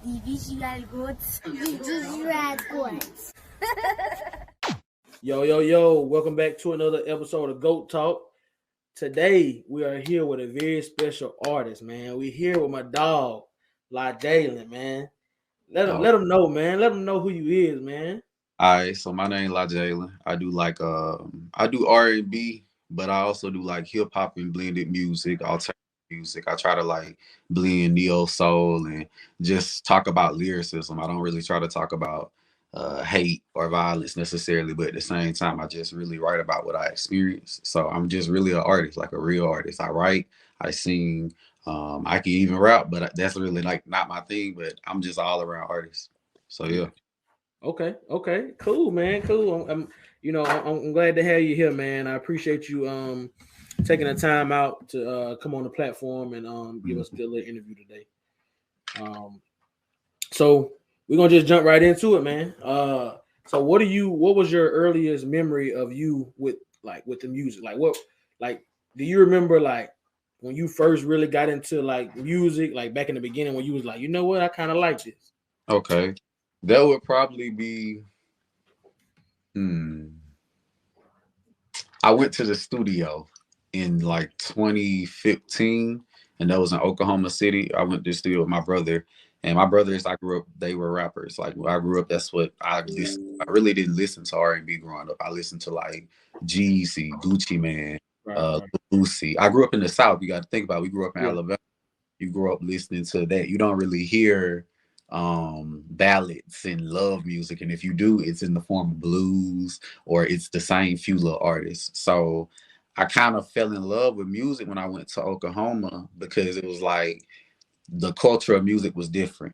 Visual goods. Visual goods. Yo, welcome back to another episode of Goat Talk. Today we are here with a very special artist, man. We're here with my dog, Jalen, man. Let him know, man. Let him know who you is, man. All right, so my name is Jalen. I do I do R&B, but I also do like hip hop and blended music, alternative music. I try to like blend neo soul and just talk about lyricism. I don't really try to talk about hate or violence necessarily, but at the same time, I just really write about what I experience. So I'm just really an artist, like a real artist. I write, I sing, I can even rap, but that's really like not my thing. But I'm just all around artist. So yeah. Okay, cool, man, cool. I'm glad to have you here, man. I appreciate you taking the time out to come on the platform and give us a good little interview today. So we're gonna just jump right into it, man. So what was your earliest memory of you with the music? Do you remember like when you first really got into like music, like back in the beginning when you was like, you know what, I kind of like this? Okay. That would probably be I went to the studio in like 2015, and that was in Oklahoma City. I went to the studio with my brother, and my brothers, I grew up, they were rappers. Like when I grew up, that's what I listened. I really didn't listen to R&B growing up. I listened to like Jeezy, Gucci Man, Right. Lucy. I grew up in the South. You got to think about it. We grew up in Yeah. Alabama. You grow up listening to that. You don't really hear ballads and love music, and if you do, it's in the form of blues or it's the same few little artists. So I kind of fell in love with music when I went to Oklahoma because it was like the culture of music was different.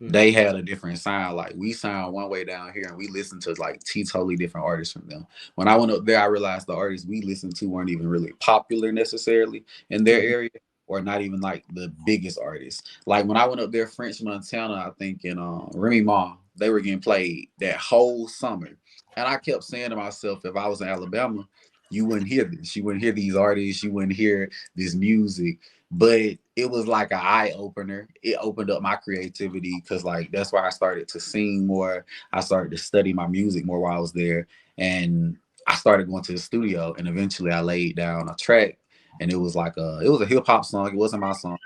They had a different sound. Like we sound one way down here, and we listen to like totally different artists from them. When I went up there, I realized the artists we listened to weren't even really popular necessarily in their area, or not even like the biggest artists. Like when I went up there, French Montana, I think, and Remy Ma, they were getting played that whole summer. And I kept saying to myself, if I was in Alabama, you wouldn't hear this. You wouldn't hear these artists. You wouldn't hear this music. But it was like an eye opener. It opened up my creativity because like that's why I started to sing more. I started to study my music more while I was there. And I started going to the studio, and eventually I laid down a track, and it was a hip hop song. It wasn't my song.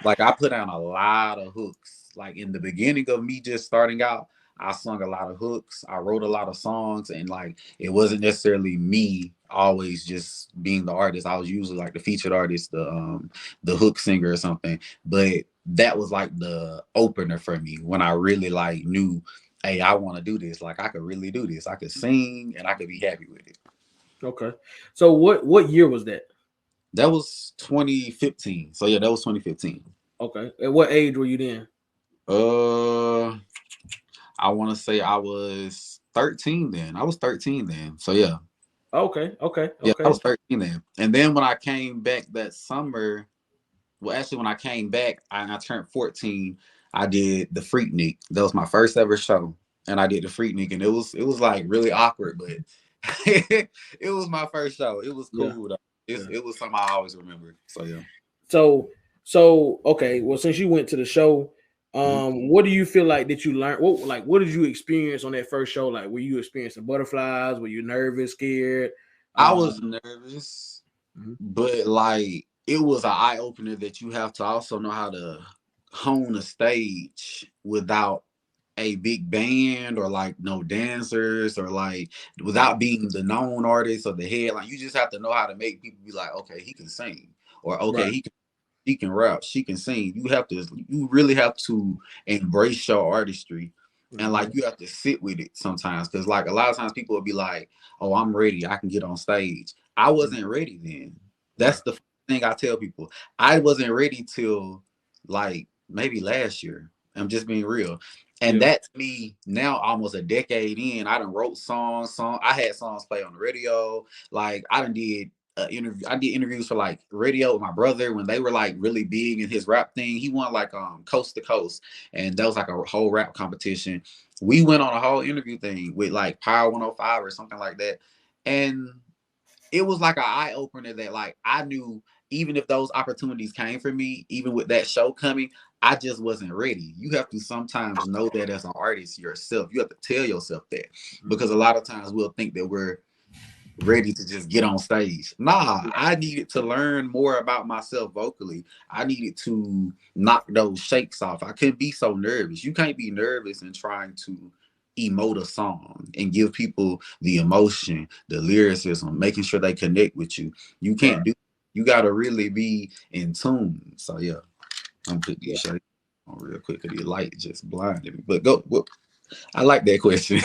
Like I put down a lot of hooks. Like in the beginning of me just starting out, I sung a lot of hooks. I wrote a lot of songs, and like it wasn't necessarily me always just being the artist. I was usually like the featured artist, the hook singer or something. But that was like the opener for me when I really like knew, hey, I want to do this. Like I could really do this. I could sing and I could be happy with it. Okay. So what year was that? That was 2015. So yeah, that was 2015. Okay. At what age were you then? I want to say I was 13 then. I was 13 then. So yeah. Okay. Yeah, I was 13 then. And then when I came back that summer, well, actually when I came back, I turned 14. I did the Freaknik. That was my first ever show, and I did the Freaknik, and it was like really awkward, but it was my first show. It was cool though. It was something I always remember. So yeah. So okay. Well, since you went to the show, what do you feel like that you learned? What did you experience on that first show? Like, were you experiencing butterflies? Were you nervous, scared? I was nervous, but like it was an eye opener that you have to also know how to hone a stage without a big band or like no dancers or like without being the known artist or the head. Like you just have to know how to make people be like, okay, he can sing, or okay, he can rap, she can sing. You really have to embrace your artistry. And like you have to sit with it sometimes, because like a lot of times people will be like, oh, I'm ready, I can get on stage. I wasn't ready then. That's the thing I tell people. I wasn't ready till like maybe last year. I'm just being real. And that's me now, almost a decade in. I done wrote songs. I had songs play on the radio. Like I done did interview. I did interviews for like radio with my brother when they were like really big in his rap thing. He won like Coast to Coast, and that was like a whole rap competition. We went on a whole interview thing with like Power 105 or something like that, and it was like an eye opener that like I knew even if those opportunities came for me, even with that show coming, I just wasn't ready. You have to sometimes know that as an artist yourself. You have to tell yourself that, because a lot of times we'll think that we're ready to just get on stage. Nah, I needed to learn more about myself vocally. I needed to knock those shakes off. I couldn't be so nervous. You can't be nervous in trying to emote a song and give people the emotion, the lyricism, making sure they connect with you. You Right. can't do. You got to really be in tune. So yeah, I'm putting Yeah. these shakes on real quick. The light just blinded me. But go. Well, I like that question.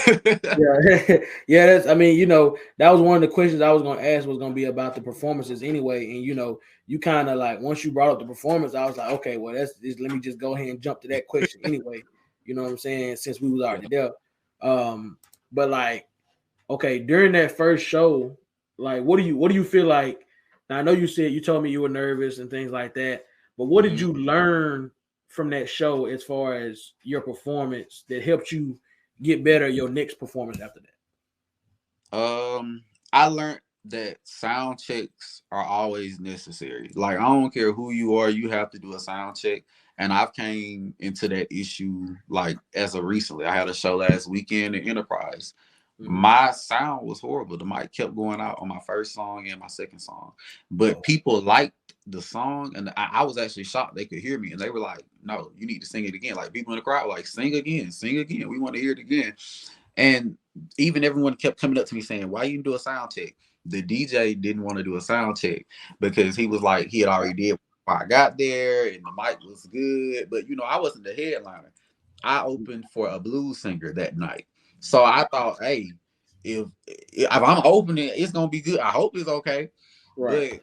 Yeah, yeah. That's. I mean, that was one of the questions I was going to ask was going to be about the performances anyway. And you kind of like once you brought up the performance, I was like, okay, well, let me just go ahead and jump to that question anyway. You know what I'm saying? Since we was already there. But like, okay, during that first show, like, what do you feel like? Now I know you told me you were nervous and things like that, but what did Mhm. you learn from that show as far as your performance that helped you get better your next performance after that? I learned that sound checks are always necessary. Like I don't care who you are, you have to do a sound check. And I've came into that issue like as of recently. I had a show last weekend in Enterprise. Mm-hmm. My sound was horrible. The mic kept going out on my first song and my second song. But Oh, people liked the song, and I was actually shocked they could hear me. And they were like, no, you need to sing it again. Like people in the crowd were like, sing again, sing again. We want to hear it again. And even everyone kept coming up to me saying, why you do a sound check? The DJ didn't want to do a sound check because he was like, he had already did before I got there and the mic was good. But, I wasn't the headliner. I opened for a blues singer that night. So I thought, hey, if I'm opening, it's going to be good. I hope it's okay. right. But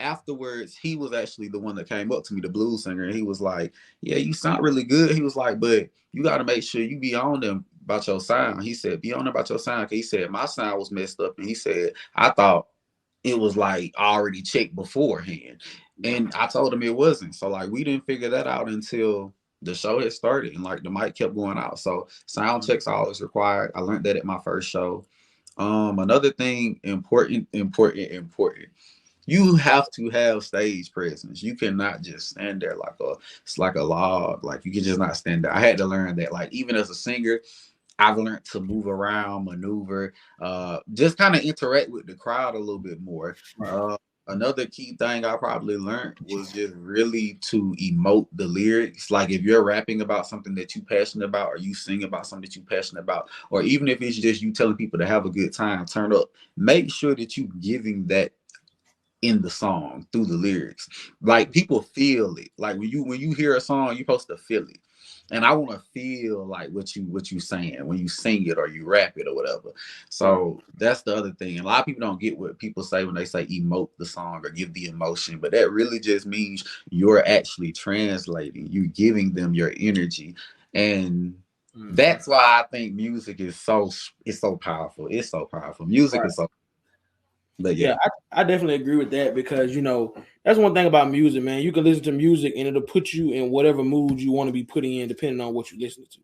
afterwards, he was actually the one that came up to me, the blues singer, and he was like, yeah, you sound really good. He was like, but you got to make sure you be on them about your sound. He said, be on about your sound. He said, my sound was messed up. And he said, I thought it was like already checked beforehand. And I told him it wasn't. So like we didn't figure that out until the show had started and like the mic kept going out. So sound Mhm. checks are always required. I learned that at my first show. Another thing, important. You have to have stage presence. You cannot just stand there like it's like a log. Like you can just not stand there. I had to learn that. Like even as a singer, I've learned to move around, maneuver, just kind of interact with the crowd a little bit more. Right. Uh, Another key thing I probably learned was just really to emote the lyrics. Like if you're rapping about something that you're passionate about, or you sing about something that you're passionate about, or even if it's just you telling people to have a good time, turn up. Make sure that you're giving that in the song through the lyrics. Like people feel it. Like when you hear a song, you're supposed to feel it. And I want to feel like what you saying when you sing it or you rap it or whatever. Right. So that's the other thing. And a lot of people don't get what people say when they say emote the song or give the emotion, but that really just means you're actually translating. You're giving them your energy, and Mhm. that's why I think music is so powerful. It's so powerful. Music Right. is so. But Yeah, yeah, I definitely agree with that because that's one thing about music, man. You can listen to music and it'll put you in whatever mood you want to be putting in, depending on what you're listening to.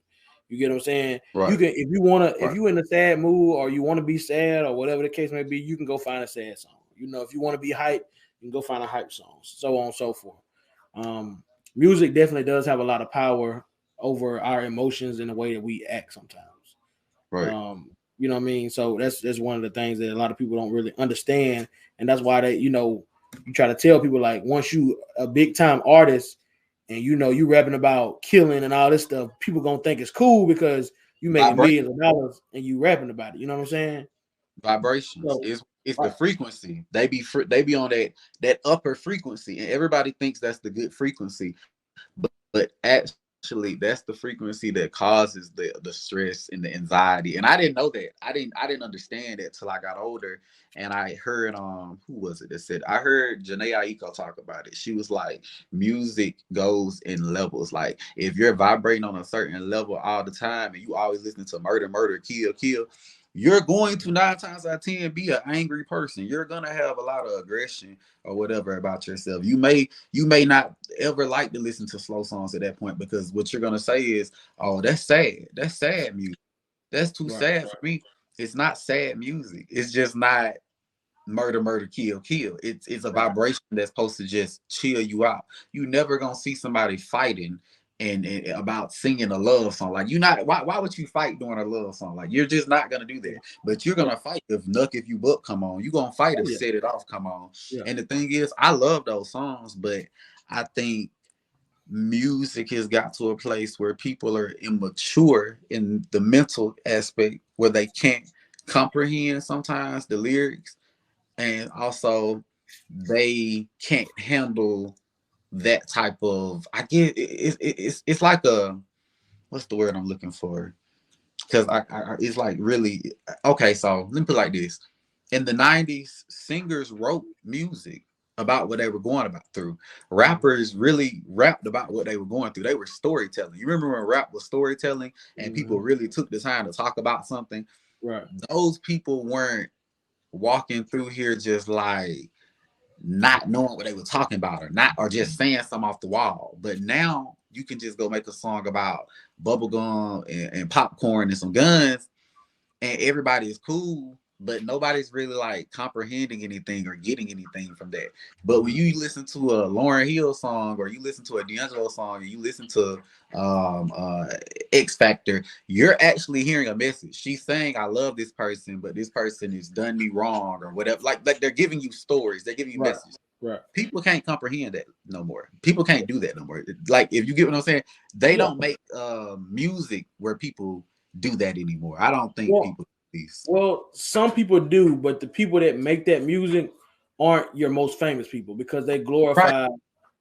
You get what I'm saying? You right, can if right. you in a sad mood or you want to be sad or whatever the case may be, you can go find a sad song. If you want to be hype, you can go find a hype song, so on and so forth. Um, Music definitely does have a lot of power over our emotions and the way that we act sometimes. Right. You know what I mean? So that's one of the things that a lot of people don't really understand, and that's why you try to tell people like once you a big time artist and you rapping about killing and all this stuff, people gonna think it's cool because you making Vibration, millions of dollars and you rapping about it. You know what I'm saying? vibrations. So It's the right, frequency. They be on that upper frequency, and everybody thinks that's the good frequency. But actually, that's the frequency that causes the stress and the anxiety. And I didn't know that. I didn't understand that till I got older. And I heard who was it that said I heard Janae Aiko talk about it. She was like, music goes in levels. Like if you're vibrating on a certain level all the time and you always listen to murder, murder, kill, kill, you're going to 9 times out of 10 be an angry person. You're gonna have a lot of aggression or whatever about yourself. You may not ever like to listen to slow songs at that point because what you're gonna say is, "Oh, that's sad. That's sad music. That's too right, sad for me." It's not sad music. It's just not murder, murder, kill, kill. It's a right, vibration that's supposed to just chill you out. You never gonna see somebody fighting and about singing a love song. Like, you not why would you fight during a love song? Like, you're just not gonna do that. But you're Yeah. gonna fight if Nuck If You Buck come on. You're gonna fight Oh, if yeah. Set It Off come on. Yeah. And the thing is, I love those songs, but I think music has got to a place where people are immature in the mental aspect where they can't comprehend sometimes the lyrics, and also they can't handle that type of, I get it's like a, what's the word I'm looking for, because I it's like really, okay, so let me put it like this. In the 90s, singers wrote music about what they were going about through. Rappers really rapped about what they were going through. They were storytelling. You remember when rap was storytelling and people really took the time to talk about something? Right. Those people weren't walking through here just like not knowing what they were talking about, or just saying something off the wall. But now you can just go make a song about bubblegum and popcorn and some guns, and everybody is cool, but nobody's really like comprehending anything or getting anything from that. But when you listen to a Lauryn Hill song, or you listen to a D'Angelo song, or you listen to um uh X Factor, you're actually hearing a message. She's saying, I love this person, but this person has done me wrong, or whatever. Like they're giving you stories, they're giving you Right. messages. Right. People can't comprehend that no more. People can't do that no more. Like, if you get what I'm saying, they Yeah. don't make music where people do that anymore. I don't think Well, people do this. well, some people do, but the people that make that music aren't your most famous people because Right.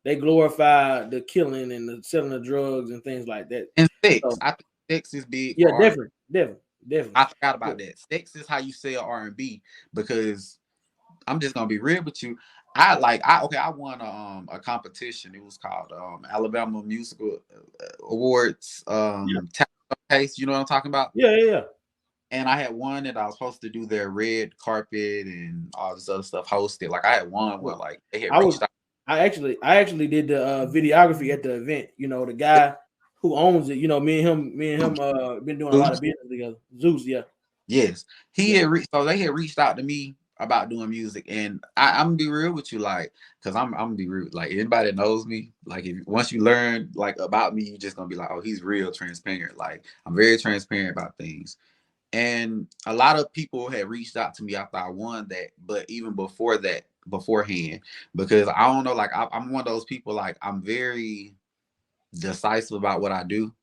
they glorify the killing and the selling of drugs and things like that. And sex. So I think sex is big yeah, for R&B. definitely. I forgot Yeah. about that. Sex is how you sell R&B, because I'm just gonna be real with you. I won a competition. It was called Alabama Musical Awards talent showcase. You know what I'm talking about? Yeah, yeah, yeah. And I had one that I was supposed to do their red carpet and all this other stuff hosted. Like, I had one Yeah. where like they had I was reached out. I actually did the videography at the event. You know, the guy who owns it. You know, me and him been doing a lot of business together. Zeus, yeah, Yes, he yeah, had so they had reached out to me about doing music, and I'm gonna be real with you, like, because I'm gonna be real. Like, anybody that knows me, like, if once you learn like about me, you just gonna be like, oh, he's real transparent. Like, I'm very transparent about things. And a lot of people had reached out to me after I won that, but even before that, beforehand, because I don't know, like, I'm one of those people, like, I'm very decisive about what I do,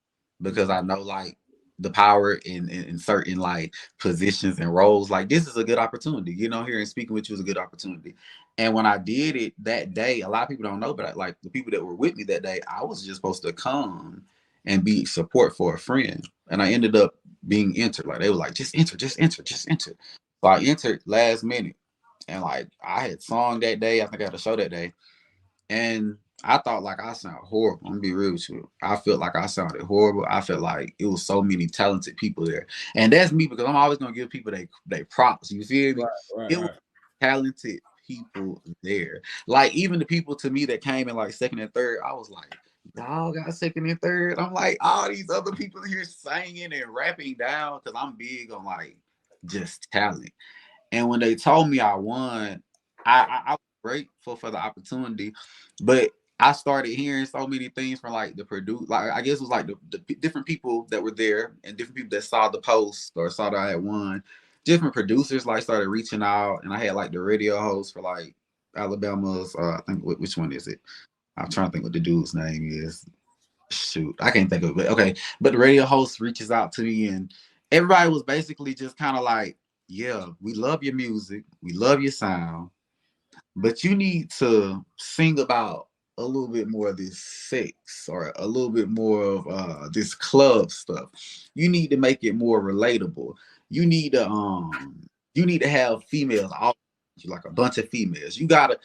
because I know like the power in certain like positions and roles. Like, this is a good opportunity, here and speaking with you is a good opportunity. And when I did it that day, a lot of people don't know, but like the people that were with me that day, I was just supposed to come and be support for a friend. And I ended up being entered. Like, they were like, just enter, just enter, just enter. So I entered last minute. And like, I had song that day. I think I had a show that day. And I thought like I sound horrible. I'm gonna be real with you. I felt like I sounded horrible. I felt like it was so many talented people there. And that's me, because I'm always gonna give people they props. You feel me? right, right, It was right. talented people there. Like, even the people to me that came in like second and third, I was like, y'all got second and third. I'm like, all these other people here singing and rapping down, because I'm big on like just talent. And when they told me I won, I was grateful for the opportunity, but I started hearing so many things from like the produce, like, I guess it was like the different people that were there and different people that saw the post or saw that I had won. Different producers like started reaching out, and I had like the radio host for like Alabama's. I think which one is it? I'm trying to think what the dude's name is. Shoot, I can't think of it. But okay, but the radio host reaches out to me, and everybody was basically just kind of like, yeah, we love your music, we love your sound, but you need to sing about a little bit more of this sex, or a little bit more of this club stuff. You need to make it more relatable. You need to have females all, like a bunch of females. You gotta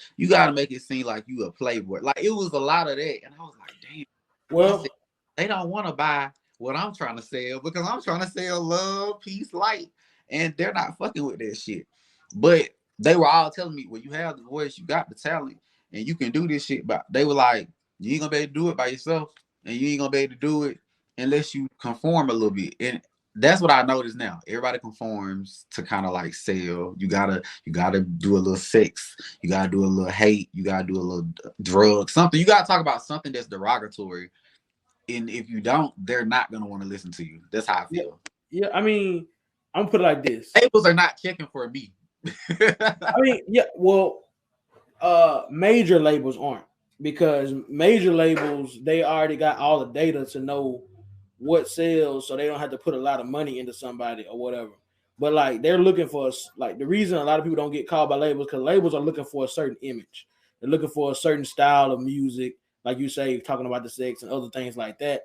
make it seem like you a playboy. Like, it was a lot of that, and I was like, damn. I said, Well, they don't want to buy what I'm trying to sell, because I'm trying to sell love, peace, light, and they're not fucking with that shit. But they were all telling me, well, you have the voice, you got the talent, and you can do this shit. But they were like, you ain't gonna be able to do it by yourself, and you ain't gonna be able to do it unless you conform a little bit. And that's what I notice now. Everybody conforms to kind of like sell. You gotta do a little sex. You gotta do a little hate. You gotta do a little drug. Something. You gotta talk about something that's derogatory And if you don't, they're not gonna want to listen to you. That's how I Yeah, feel. yeah. I mean, I'm gonna put it like this. Labels are not checking for me. I mean, yeah. Well, major labels aren't, because major labels, they already got all the data to know what sells, so they don't have to put a lot of money into somebody or whatever. But like, they're looking for us. Like, the reason a lot of people don't get called by labels, because labels are looking for a certain image. They're looking for a certain style of music, like you say, talking about the sex and other things like that.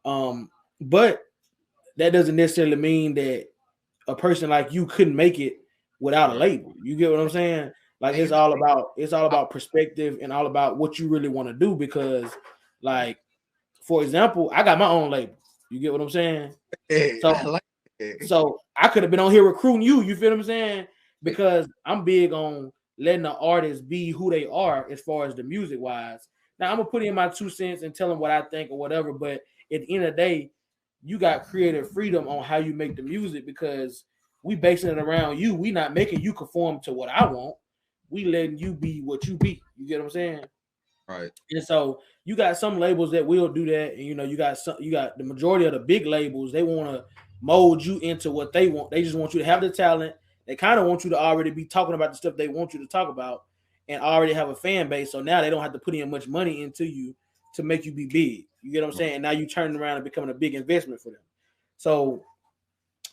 But that doesn't necessarily mean that a person like you couldn't make it without a Right. label. You get what I'm saying? Like, And it's you all about perspective and all about what you really want to do. Because, like, for example, I got my own label. You get what I'm saying? I So like it. so I could have been on here recruiting you. You feel what I'm saying? Because I'm big on letting the artists be who they are as far as the music wise. Now I'm gonna put in my 2 cents and tell them what I think or whatever. But at the end of the day, you got creative freedom on how you make the music, because we basing it around you. We not making you conform to what I want. We letting you be what you be. You get what I'm saying? Right. And so you got some labels that will do that, and you got the majority of the big labels. They want to mold you into what they want. They just want you to have the talent. They kind of want you to already be talking about the stuff they want you to talk about, and already have a fan base. So now they don't have to put in much money into you to make you be big. You get what I'm saying? And now you turning around and becoming a big investment for them. So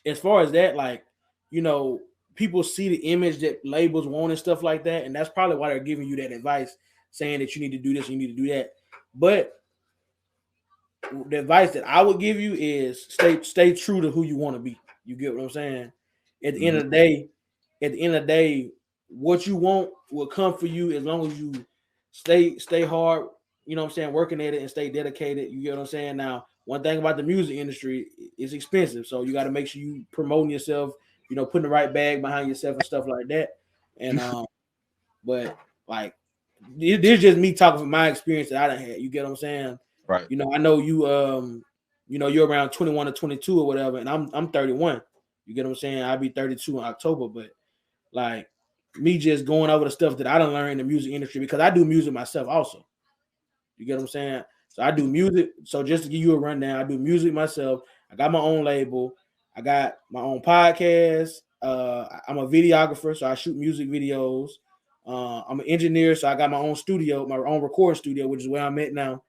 as far as that, like, you know, people see the image that labels want and stuff like that, and that's probably why they're giving you that advice, saying that you need to do this, you need to do that. But the advice that I would give you is stay true to who you want to be. You get what I'm saying? At the end Mhm. of the day, what you want will come for you as long as you stay hard. You know what I'm saying? Working at it and stay dedicated. You get what I'm saying? Now, one thing about the music industry, it's expensive, so you got to make sure you promoting yourself. You know, putting the right bag behind yourself and stuff like that. And but like, this is just me talking from my experience that I done had. You get what I'm saying? Right. You know, I know you're around 21 or 22 or whatever, and I'm 31. You get what I'm saying? I'll be 32 in October, but like, me just going over the stuff that I done learned in the music industry, because I do music myself also. You get what I'm saying? So I do music. So just to give you a rundown, I do music myself. I got my own label. I got my own podcast. I'm a videographer, so I shoot music videos. I'm an engineer, so I got my own studio, my own recording studio, which is where I'm at now.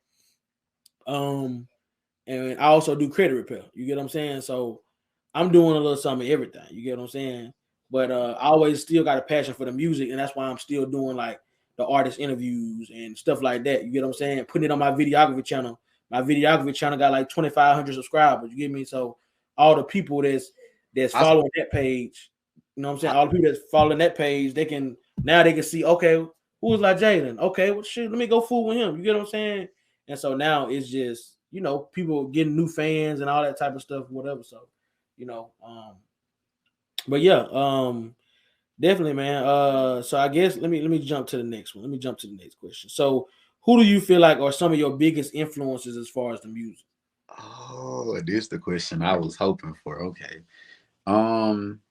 Um, and I also do credit repair. You get what I'm saying? So I'm doing a little something of everything. You get what I'm saying? But I always still got a passion for the music, and that's why I'm still doing like the artist interviews and stuff like that. You get what I'm saying? Putting it on my videography channel. My videography channel got like 2,500 subscribers. You get me? So all the people that's I, following that page, you know what I'm saying? I, All the people that's following that page, they can see, okay, who was like Jalen? Okay, well, shit, let me go fool with him. You get what I'm saying? And so now it's just, people getting new fans and all that type of stuff, whatever. So, you know, but yeah, definitely, man. So I guess let me jump to the next one. Let me jump to the next question. So, who do you feel like are some of your biggest influences as far as the music? oh, this is the question I was hoping for. Okay. Um.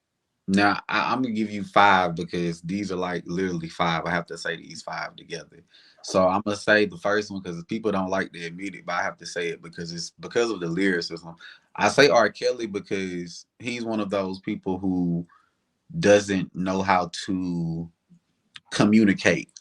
Now I'm gonna give you five because these are like literally five. I have to say these five together. So I'm gonna say the first one because people don't like to admit it, but I have to say it because it's because of the lyricism. I say R. Kelly because he's one of those people who doesn't know how to communicate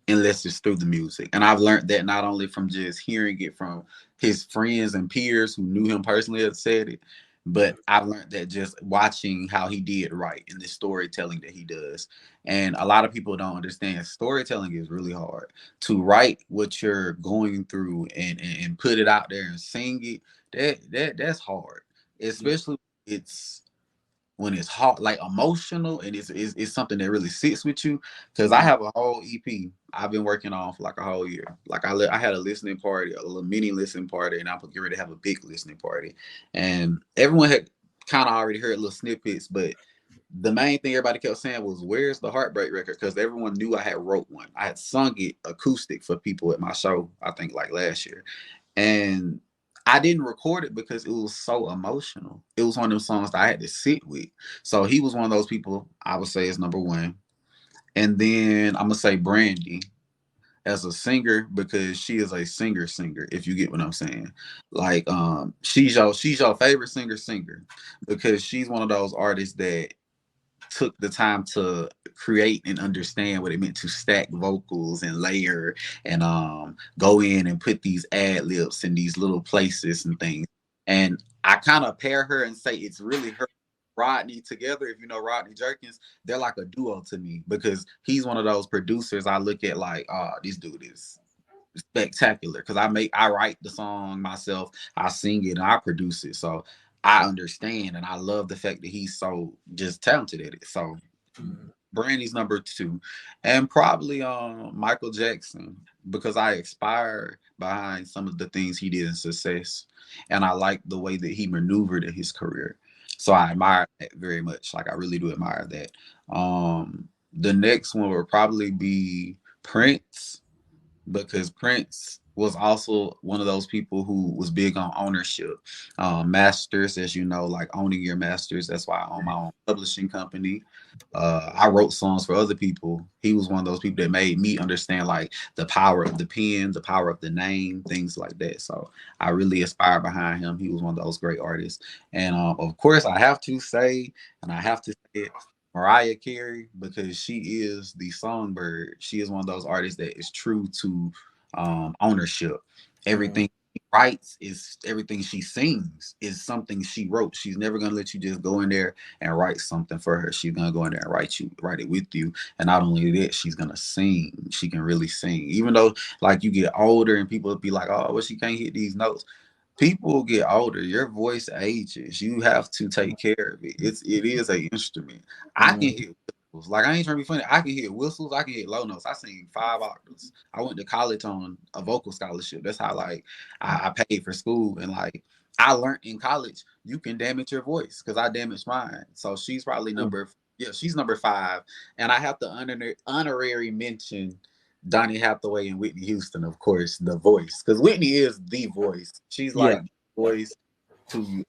unless it's through the music. And I've learned that not only from just hearing it from his friends and peers who knew him personally have said it, but I've learned that just watching how he did write in the storytelling that he does. And a lot of people don't understand storytelling is really hard. To write what you're going through and put it out there and sing it, that's hard. Yeah, Especially it's when it's hard, like emotional, and it's something that really sits with you. Because I yeah, have a whole EP I've been working on for like a whole year. Like I had a listening party, a little mini listening party, and I'm getting ready to have a big listening party. And everyone had kind of already heard little snippets, but the main thing everybody kept saying was, "Where's the Heartbreak record?" Because everyone knew I had wrote one. I had sung it acoustic for people at my show, I think like last year. And I didn't record it because it was so emotional. It was one of them songs that I had to sit with. So he was one of those people I would say is number one. And then I'm gonna say Brandy. as a singer because she is a singer, if you get what I'm saying. Like she's your favorite singer because she's one of those artists that took the time to create and understand what it meant to stack vocals and layer and go in and put these ad libs in these little places and things. And I kind of pair her and say it's really her Rodney together. If you know Rodney Jerkins, they're like a duo to me because he's one of those producers I look at like, oh, this dude is spectacular because I write the song myself, I sing it, and I produce it. So I understand and I love the fact that he's so just talented at it. So Brandy's number two, and probably Michael Jackson because I aspire behind some of the things he did in success, and I like the way that he maneuvered in his career. So I admire that very much. Like I really do admire that. The next one would probably be Prince because Prince was also one of those people who was big on ownership. Masters, as you know, like owning your masters. That's why I own my own publishing company. I wrote songs for other people. He was one of those people that made me understand like the power of the pen, the power of the name, things like that. So I really aspire behind him. He was one of those great artists. And of course, I have to say, and I have to say it, Mariah Carey, because she is the songbird. She is one of those artists that is true to ownership. Everything she writes is everything she sings is something she wrote. She's never gonna let you just go in there and write something for her. She's gonna go in there and write it with you. And not only that, she's gonna sing. She can really sing. Even though like you get older and people be like, oh, well, she can't hit these notes. People get older, your voice ages, you have to take care of it. It is an instrument. I can hit whistles. Like I ain't trying to be funny. I can hit whistles, I can hit low notes. I sing 5 octaves. I went to college on a vocal scholarship. That's how like I paid for school. And like I learned in college you can damage your voice because I damaged mine. So she's probably she's number 5. And I have to honorary mention Donny Hathaway and Whitney Houston, of course, the voice, because Whitney is the voice. She's Yeah. like the voice to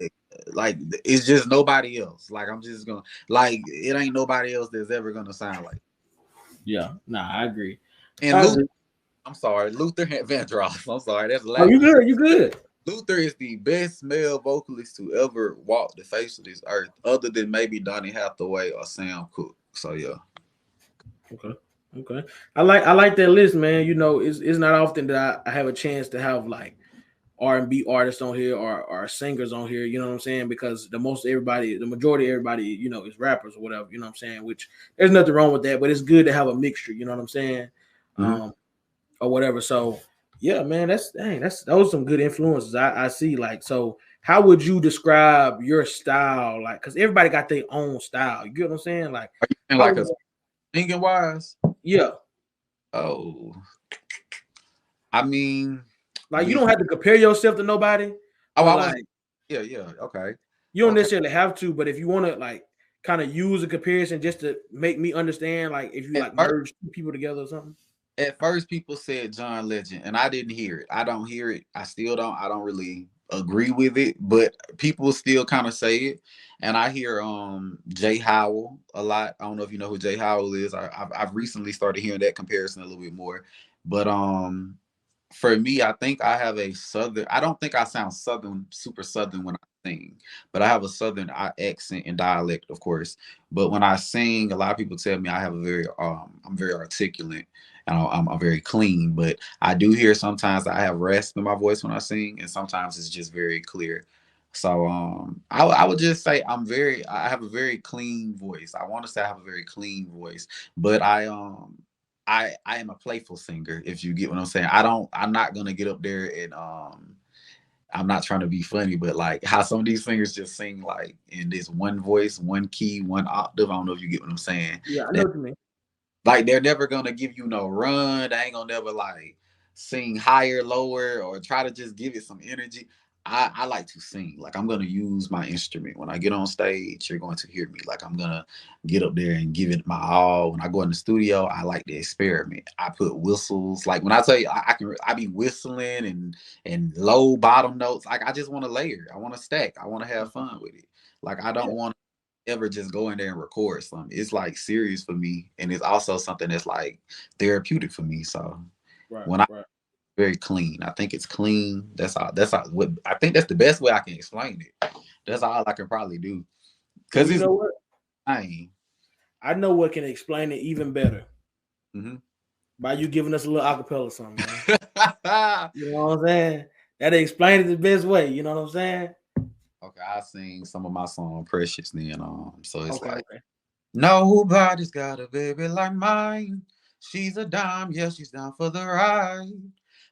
like it's just nobody else. Like I'm just gonna like it ain't nobody else that's ever gonna sound like. Yeah. Nah, I agree. And I Luther, agree. I'm sorry, Luther Vandross. I'm sorry, that's the Oh, last. you good? You good? Luther is the best male vocalist to ever walk the face of this earth, other than maybe Donny Hathaway or Sam Cooke. So yeah. Okay. Okay. I like that list, man. You know, it's not often that I have a chance to have like R&B artists on here or singers on here, you know what I'm saying? Because the majority of everybody, you know, is rappers or whatever, you know what I'm saying? Which there's nothing wrong with that, but it's good to have a mixture, you know what I'm saying? Mm-hmm. Or whatever. So yeah, man, those are some good influences I see. Like, so how would you describe your style? Like, because everybody got their own style. You get what I'm saying? Like, And how like would a singing wise, yeah. oh, I mean, Like you with don't have to compare yourself to nobody, oh, but I was like yeah, okay. you don't Okay. necessarily have to, but if you want to like kind of use a comparison just to make me understand, like if you At like first, merge two people together or something. people said John Legend, and I didn't hear it. I don't hear it. I still don't. I don't really agree with it, but people still kind of say it. And I hear Jay Howell a lot. I don't know if you know who Jay Howell is. I've recently started hearing that comparison a little bit more, but for me, I think I have a southern. I don't think I sound southern, super southern when I sing, but I have a southern accent and dialect, of course. But when I sing, a lot of people tell me I have a very, I'm very articulate and I'm very clean. But I do hear sometimes I have rasp in my voice when I sing, and sometimes it's just very clear. So I would just say I have a very clean voice. I want to say I have a very clean voice, but I am a playful singer, if you get what I'm saying. I'm not gonna get up there and I'm not trying to be funny, but like how some of these singers just sing like in this one voice, one key, one octave. I don't know if you get what I'm saying. Yeah, I know what you mean. Like they're never gonna give you no run. They ain't gonna never like sing higher, lower, or try to just give it some energy. I like to sing. Like I'm gonna use my instrument. When I get on stage, you're going to hear me. Like I'm gonna get up there and give it my all. When I go in the studio, I like to experiment. I put whistles. Like when I tell you I be whistling and low bottom notes. Like I just want to layer. I want to stack. I want to have fun with it. Like I don't Yeah. want ever just go in there and record something. It's like serious for me, and it's also something that's like therapeutic for me. So When I very clean, I think it's clean. That's all. What I think that's the best way I can explain it. That's all I can probably do. Because you it's know what? I know what can explain it even better. Mm-hmm. By you giving us a little acapella something, man. You know what I'm saying? That explain it the best way. You know what I'm saying? Okay, I sing some of my song Precious then. So it's okay. Nobody's got a baby like mine. She's a dime, yeah, she's down for the ride.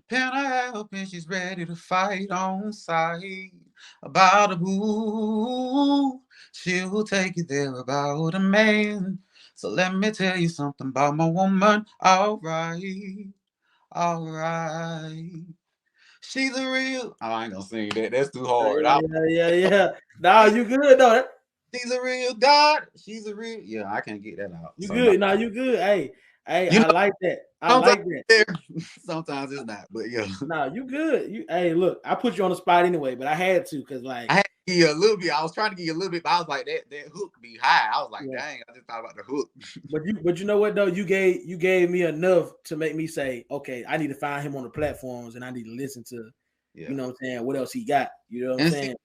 Pen I help and she's ready to fight on sight. About a boo, she'll take you there about a man. So let me tell you something about my woman. All right. She's a real. Oh, I ain't gonna sing that. That's too hard. Yeah. Nah, you good though. She's a real god. She's a real. Yeah, I can't get that out. You good? Nah, you good. Hey, you I like that. I like that. Sometimes it's not, but yeah. Nah, you good. Hey, look, I put you on the spot anyway, but I had to because like I had to give you a little bit. I was trying to give you a little bit, but I was like that hook be high. I was like, dang, I just thought about the hook. But you know what though? You gave me enough to make me say, okay, I need to find him on the platforms and I need to listen to, you know what I'm saying, what else he got. You know what I'm saying?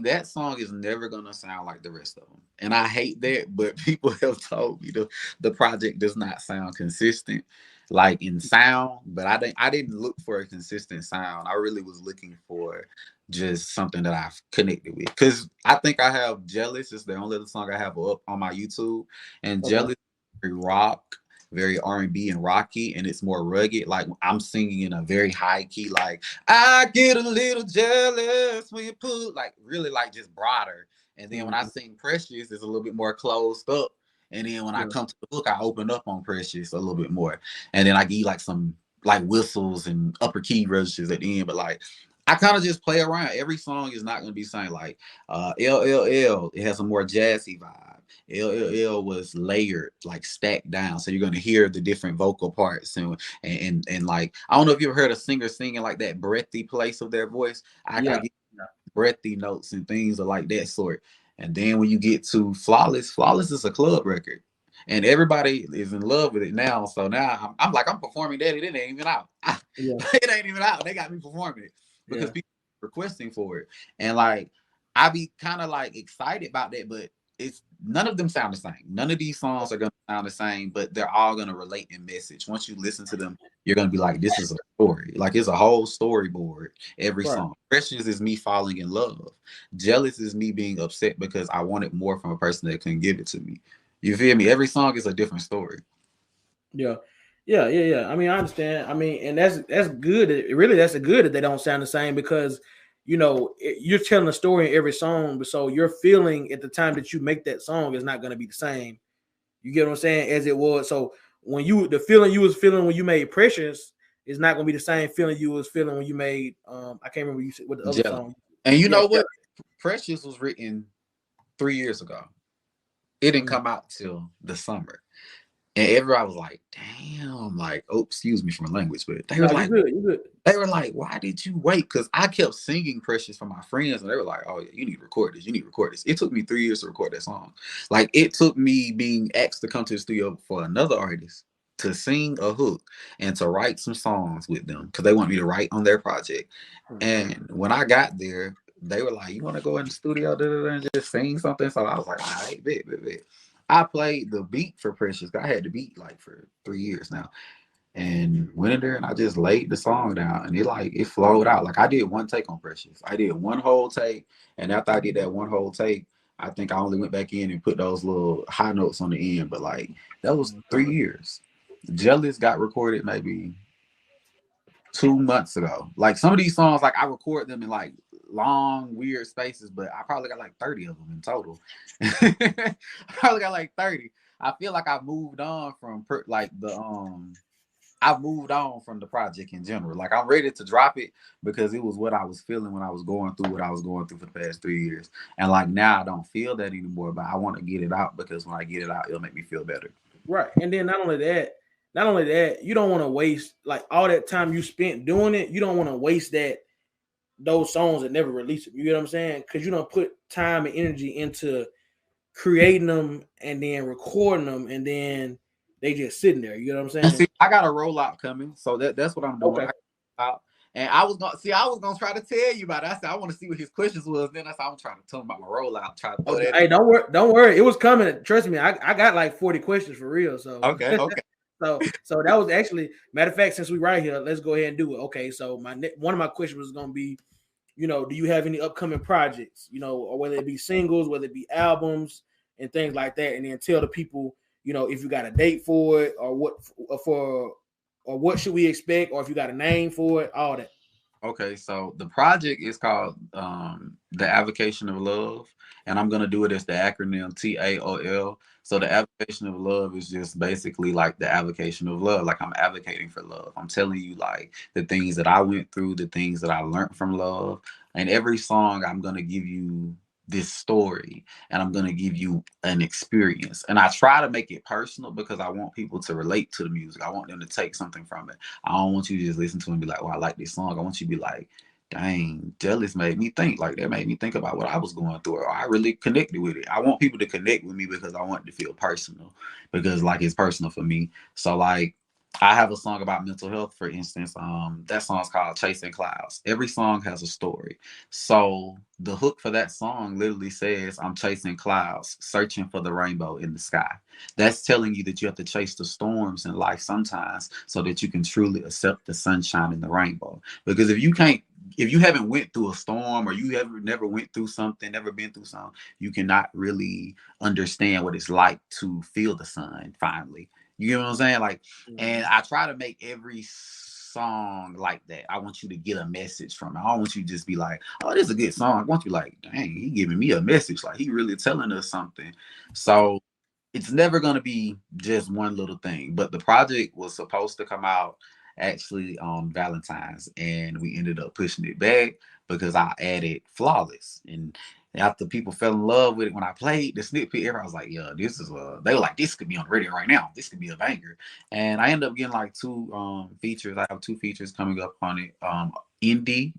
That song is never gonna sound like the rest of them, and I hate that. But people have told me the project does not sound consistent, like in sound. But I didn't look for a consistent sound. I really was looking for just something that I've connected with. Because I think I have Jealous. It's the only other song I have up on my YouTube, and Jealous is very rock, very R&B and rocky, and it's more rugged. Like I'm singing in a very high key, like I get a little jealous when you put like really like just broader. And then when I sing Precious, it's a little bit more closed up. And then when I come to the hook, I open up on Precious a little bit more. And then I give you like some like whistles and upper key registers at the end. But like I kind of just play around. Every song is not going to be sang like LLL. It has a more jazzy vibe. LLL was layered, like stacked down. So you're going to hear the different vocal parts and like, I don't know if you ever heard a singer singing like that breathy place of their voice. I get breathy notes and things of like that sort. And then when you get to Flawless is a club record. And everybody is in love with it now. So now I'm like, I'm performing that. It ain't even out. It ain't even out. They got me performing it because people are requesting for it. And like, I be kind of like excited about that, but it's none of them sound the same. None of these songs are gonna sound the same, but they're all gonna relate in message. Once you listen to them, you're gonna be like, this is a story. Like it's a whole storyboard, every song. Precious is me falling in love. Jealous is me being upset because I wanted more from a person that couldn't give it to me. You feel me? Every song is a different story. Yeah. I mean, I understand. I mean, and that's good. Really, that's good that they don't sound the same because you know you're telling a story in every song, so your feeling at the time that you make that song is not going to be the same. You get what I'm saying? As it was. So when the feeling you was feeling when you made Precious is not going to be the same feeling you was feeling when you made I can't remember what the other song. And you know what? Precious was written 3 years ago. It didn't come out till the summer. And everybody was like, damn, like, oh, excuse me for my language, but they were like, you good. They were like, why did you wait? Because I kept singing Precious for my friends, and they were like, oh, yeah, you need to record this. You need to record this. It took me 3 years to record that song. Like, it took me being asked to come to the studio for another artist to sing a hook and to write some songs with them because they want me to write on their project. And when I got there, they were like, you want to go in the studio and just sing something? So I was like, all right, bet. I played the beat for Precious. I had the beat like for 3 years now, and went in there and I just laid the song down, and it flowed out. Like I did one take on Precious. I did one whole take, and after I did that one whole take, I think I only went back in and put those little high notes on the end. But like that was 3 years. Jealous got recorded maybe 2 months ago. Like some of these songs, like I record them in like long, weird spaces, but I probably got like 30 of them in total. I probably got like 30. I feel like I've moved on from I've moved on from the project in general. Like I'm ready to drop it because it was what I was feeling when I was going through what I was going through for the past 3 years. And like now I don't feel that anymore, but I want to get it out because when I get it out, it'll make me feel better. Right. And then not only that, you don't want to waste like all that time you spent doing it. You don't want to waste those songs and never release them. You get what I'm saying? Because you don't put time and energy into creating them and then recording them and then they just sitting there. You know what I'm And saying? see, I got a rollout coming, so that's what I'm doing. Okay. And I was gonna try to tell you about it. I said I want to see what his questions was. Then I said I'm trying to tell him about my rollout. Try to throw Okay. that Hey, in. don't worry. It was coming. Trust me. I got like 40 questions for real. So Okay, okay. so that was actually matter of fact. Since we right here, let's go ahead and do it. Okay. So one of my questions was gonna be, do you have any upcoming projects? Or whether it be singles, whether it be albums and things like that, and then tell the people, if you got a date for it or what should we expect, or if you got a name for it, all that. Okay, so the project is called the Avocation of Love, and I'm gonna do it as the acronym TAOL. So the Avocation of Love is just basically like the avocation of love. Like I'm advocating for love. I'm telling you like the things that I went through, the things that I learned from love. And every song I'm gonna give you this story and I'm gonna give you an experience. And I try to make it personal because I want people to relate to the music. I want them to take something from it. I don't want you to just listen to it and be like, "Oh, I like this song." I want you to be like, "Dang, Jealous made me think." Like that made me think about what I was going through, or I really connected with it. I want people to connect with me because I want it to feel personal, because like it's personal for me. So like I have a song about mental health, for instance. That song's called Chasing Clouds. Every song has a story. So the hook for that song literally says, "I'm chasing clouds, searching for the rainbow in the sky." That's telling you that you have to chase the storms in life sometimes so that you can truly accept the sunshine and the rainbow. Because if you haven't went through a storm, or you have never went through something, never been through something, you cannot really understand what it's like to feel the sun finally. You know what I'm saying? Like, and I try to make every song like that. I want you to get a message from it. I don't want you to just be like, "Oh, this is a good song." I want you like, "Dang, he giving me a message. Like he really telling us something." So it's never going to be just one little thing. But the project was supposed to come out actually on Valentine's, and we ended up pushing it back because I added Flawless. And after people fell in love with it, when I played the snippet, everyone was like, "Yeah, this is they were like, this could be on the radio right now. This could be a banger." And I ended up getting like two features. I have two features coming up on it. Indie,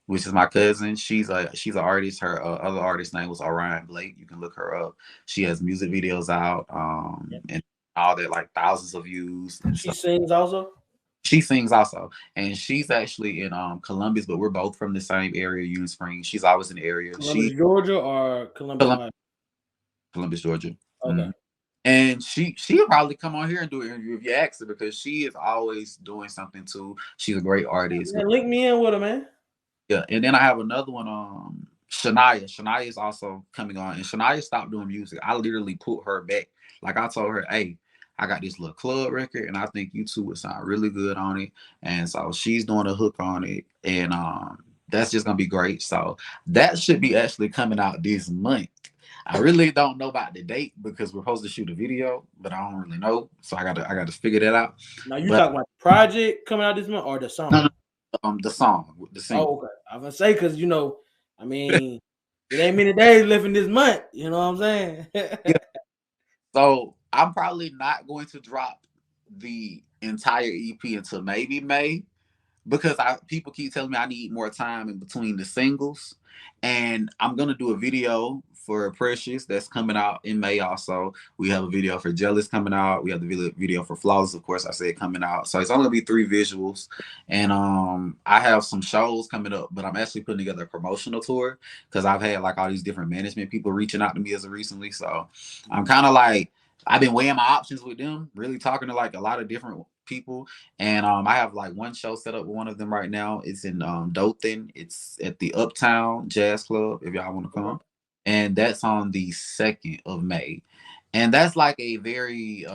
which is my cousin. She's an artist. Her other artist name was Orion Blake. You can look her up. She has music videos out, and all that, like thousands of views and She stuff. sings also. She sings also, and she's actually in Columbus, but we're both from the same area, Union Springs. She's always in the area. Columbus, Georgia, or Columbus, Columbus, Ohio. Columbus, Georgia. Okay. Mhm. And she'll probably come on here and do an interview if you ask her, because she is always doing something too. She's a great artist. Man, link me in with her, man. Yeah, and then I have another one. Shania. Shania is also coming on, and Shania stopped doing music. I literally put her back. Like I told her, "Hey, I got this little club record, and I think you two would sound really good on it." And so she's doing a hook on it, and that's just gonna be great. So that should be actually coming out this month. I really don't know about the date because we're supposed to shoot a video, but I don't really know. So I gotta figure that out. Now you But talking about the project coming out this month or the no, song? no, the song, the Oh, single. okay. I was gonna say because I mean, it ain't many days left in this month. You know what I'm saying? Yeah. So I'm probably not going to drop the entire EP until maybe May, because people keep telling me I need more time in between the singles, and I'm gonna do a video for Precious that's coming out in May. Also, we have a video for Jealous coming out. We have the video for Flawless, of course. I said coming out, so it's only gonna be 3 visuals, and I have some shows coming up. But I'm actually putting together a promotional tour because I've had like all these different management people reaching out to me as of recently. So I'm kind of like, I've been weighing my options with them, really talking to like a lot of different people. And I have like one show set up with one of them right now. It's in Dothan. It's at the Uptown Jazz Club, if y'all want to come. And that's on the 2nd of May. And that's like a very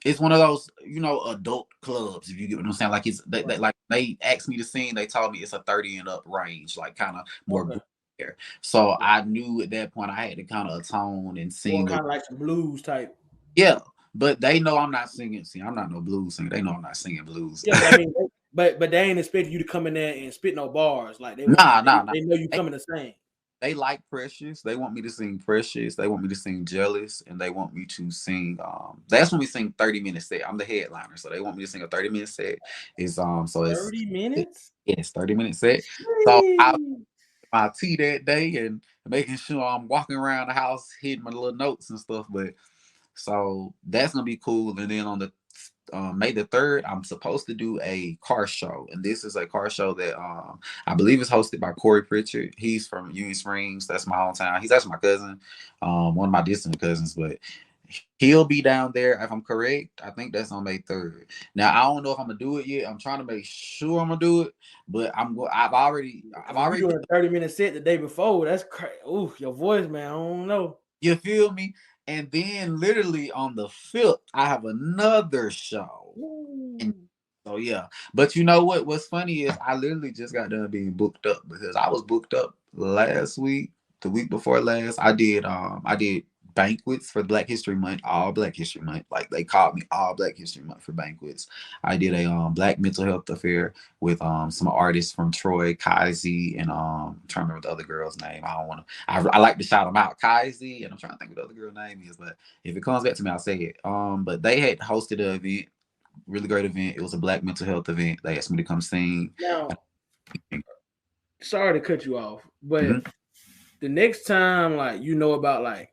it's one of those, adult clubs, if you get what I'm saying. Like like they asked me to sing, they told me it's a 30 and up range, like kind of more Okay. there. So I knew at that point I had to kind of atone and More sing. kind of like some blues type. Yeah, but they know I'm not singing. See, I'm not no blues singer. They know I'm not singing blues. Yeah, but I mean, but they ain't expecting you to come in there and spit no bars. Like they want, Nah. they know you coming to sing. They like Precious. They want me to sing Precious. They want me to sing Jealous, and they want me to sing. That's when we sing 30-minute set. I'm the headliner, so they want me to sing a 30-minute set. Is so it's 30 minutes. it's 30-minute set. So I my tea that day and making sure I'm walking around the house hitting my little notes and stuff. But So that's gonna be cool. And then on the May the 3rd, I'm supposed to do a car show, and this is a car show that I believe is hosted by Corey Pritchard. He's from Union Springs. That's my hometown. He's actually my cousin, one of my distant cousins, but he'll be down there if I'm correct. I think that's on May 3rd. Now I don't know if I'm gonna do it yet. I'm trying to make sure I'm gonna do it, but I've already You doing a 30-minute set the day before. That's crazy. Ooh, your voice, man. I don't know. You feel me? And then literally on the 5th, I have another show. And so yeah. But you know what? What's funny is I literally just got done being booked up because I was booked up last week, the week before last. I did banquets for Black History Month, all Black History Month. Like they called me all Black History Month for banquets. I did a Black mental health affair with some artists from Troy, Kaisi, and I'm trying to remember the other girl's name. I don't want to. I like to shout them out, Kaisi, and I'm trying to think what the other girl's name is. But if it comes back to me, I'll say it. But they had hosted an event, really great event. It was a Black mental health event. They asked me to come sing. Now, sorry to cut you off, but the next time, like you know about like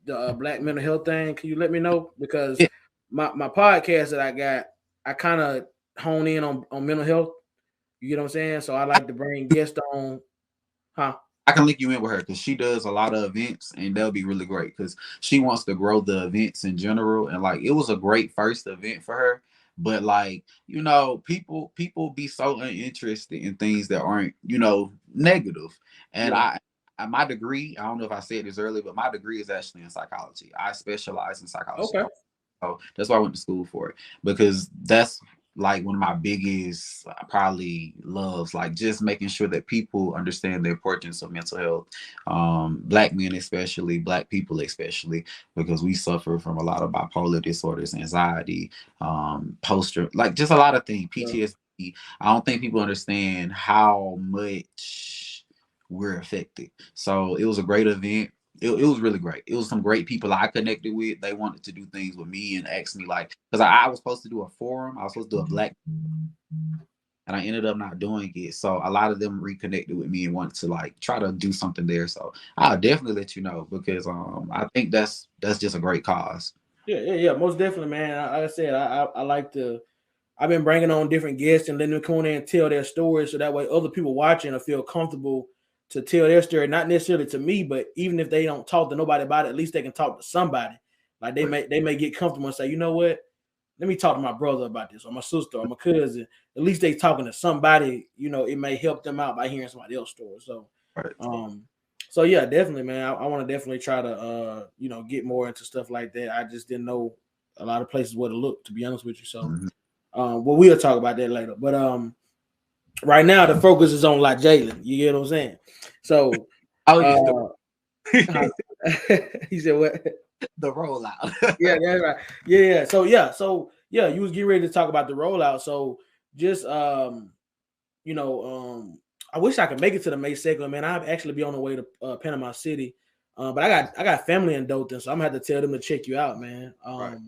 the Black mental health thing, can you let me know? Because my podcast that I got, I kind of hone in on mental health. You get what I'm saying? So I like to bring guests on. Huh? I can link you in with her because she does a lot of events, and they'll be really great because she wants to grow the events in general. And like it was a great first event for her. But like, you know, people be so uninterested in things that aren't, you know, negative. And my degree, I don't know if I said this earlier, but my degree is actually in psychology. I specialize in psychology. Okay. So that's why I went to school for it, because that's like one of my biggest probably loves, like just making sure that people understand the importance of mental health. Black men especially, Black people especially, because we suffer from a lot of bipolar disorders, anxiety, poster, like just a lot of things, PTSD. I don't think people understand how much we're affected. So it was a great event. It was really great. It was some great people I connected with. They wanted to do things with me and asked me, like, because I was supposed to do a forum. I was supposed to do a Black, and I ended up not doing it. So a lot of them reconnected with me and wanted to like try to do something there. So I'll definitely let you know, because I think that's just a great cause. Yeah, most definitely, man. Like I said, I like to. I've been bringing on different guests and letting them come in and tell their stories, so that way other people watching will feel comfortable to tell their story, not necessarily to me, but even if they don't talk to nobody about it, at least they can talk to somebody. Like they may get comfortable and say, you know what, let me talk to my brother about this, or my sister, or my cousin. At least they talking to somebody. You know, it may help them out by hearing somebody else's story. So, so yeah, definitely, man. I want to definitely try to, you know, get more into stuff like that. I just didn't know a lot of places where to look, to be honest with you. So, well, we'll talk about that later. But right now the focus is on like Jalen. You get what I'm saying? So, he said what? The rollout. Yeah, that's right. Yeah. So you was getting ready to talk about the rollout. So just you know, I wish I could make it to the May 2nd, man. I'll actually be on the way to Panama City. But I got family in Dothan, so I'm gonna have to tell them to check you out, man. Or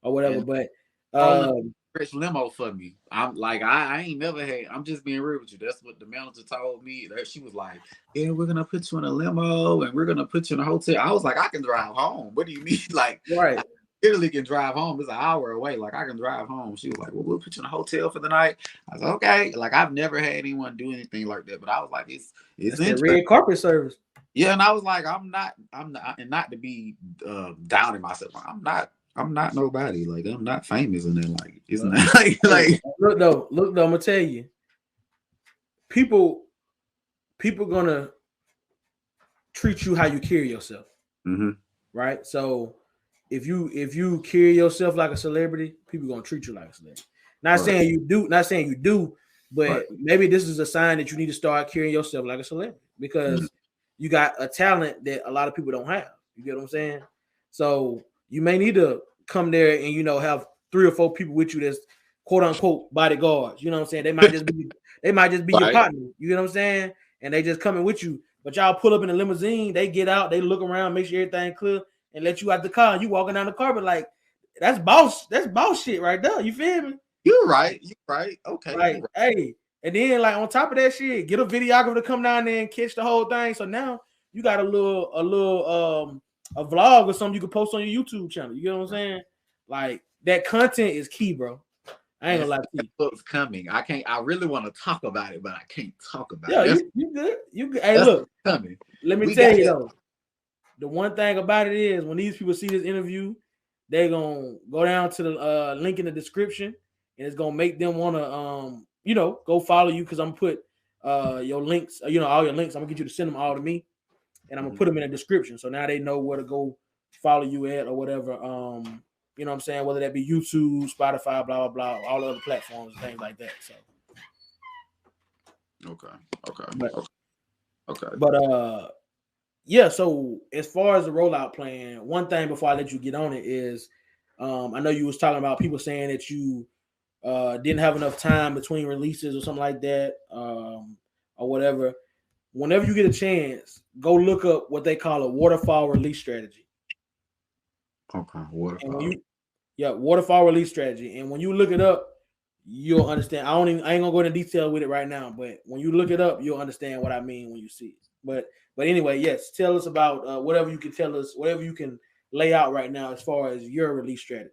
whatever. Yeah. But Fresh limo for me. I'm like, I ain't never had. I'm just being real with you. That's what the manager told me. That she was like, "Yeah, we're gonna put you in a limo and we're gonna put you in a hotel." I was like, "I can drive home. What do you mean?" Like, right? I literally can drive home. It's an hour away. Like, I can drive home. She was like, "Well, we'll put you in a hotel for the night." I was like, "Okay." Like, I've never had anyone do anything like that, but I was like, "It's the red carpet service." Yeah, and I was like, I'm not, and not to be downing myself. I'm not nobody. Like, I'm not famous, and then like it's not like look though, I'm gonna tell you, people gonna treat you how you carry yourself, right? So if you carry yourself like a celebrity, people gonna treat you like a celebrity. Not saying you do, but maybe this is a sign that you need to start carrying yourself like a celebrity, because you got a talent that a lot of people don't have. You get what I'm saying? So you may need to come there and, you know, have 3 or 4 people with you that's quote unquote bodyguards. You know what I'm saying? They might just be your partner. You get what I'm saying? And they just coming with you. But y'all pull up in a limousine, they get out, they look around, make sure everything clear, and let you out the car. And you walking down the carpet like that's boss shit right there. You feel me? You're right. Okay. Like, hey, and then like on top of that shit, get a videographer to come down there and catch the whole thing. So now you got a little a vlog or something you can post on your YouTube channel. You get what I'm saying? Like that content is key, bro. I ain't gonna lie to you. What's coming? I really want to talk about it, but I can't talk about Yeah, it. you good. You good. Hey, look, coming. Let me tell you though. The one thing about it is when these people see this interview, they're gonna go down to the link in the description, and it's gonna make them wanna go follow you because I'm gonna put your links, all your links. I'm gonna get you to send them all to me, and I'm gonna put them in the description. So now they know where to go follow you at or whatever. You know what I'm saying? Whether that be YouTube, Spotify, blah, blah, blah, all the other platforms and things like that. So Okay. But yeah, so as far as the rollout plan, one thing before I let you get on it is I know you was talking about people saying that you didn't have enough time between releases or something like that, or whatever. Whenever you get a chance, go look up what they call a waterfall release strategy. Okay, waterfall. Waterfall release strategy. And when you look it up, you'll understand. I ain't gonna go into detail with it right now, but when you look it up, you'll understand what I mean when you see it. But anyway, yes, tell us about whatever you can tell us, whatever you can lay out right now as far as your release plan.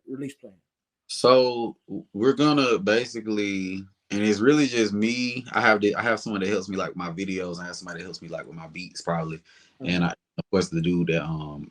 So we're gonna basically, and it's really just me. I have someone that helps me like my videos. I have somebody that helps me like with my beats probably, and of course the dude that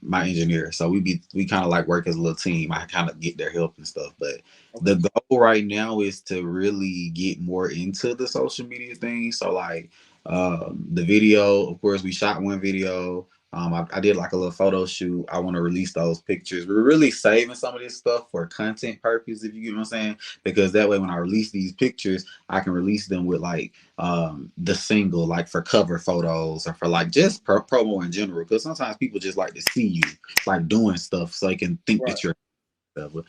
my engineer. So we kind of like work as a little team. I kind of get their help and stuff. But the goal right now is to really get more into the social media thing. So like the video, of course, we shot one video. I did like a little photo shoot. I want to release those pictures. We're really saving some of this stuff for content purpose, if you get what I'm saying, because that way when I release these pictures, I can release them with like the single, like for cover photos or for like just promo in general. Because sometimes people just like to see you like doing stuff so they can think that you're whatever.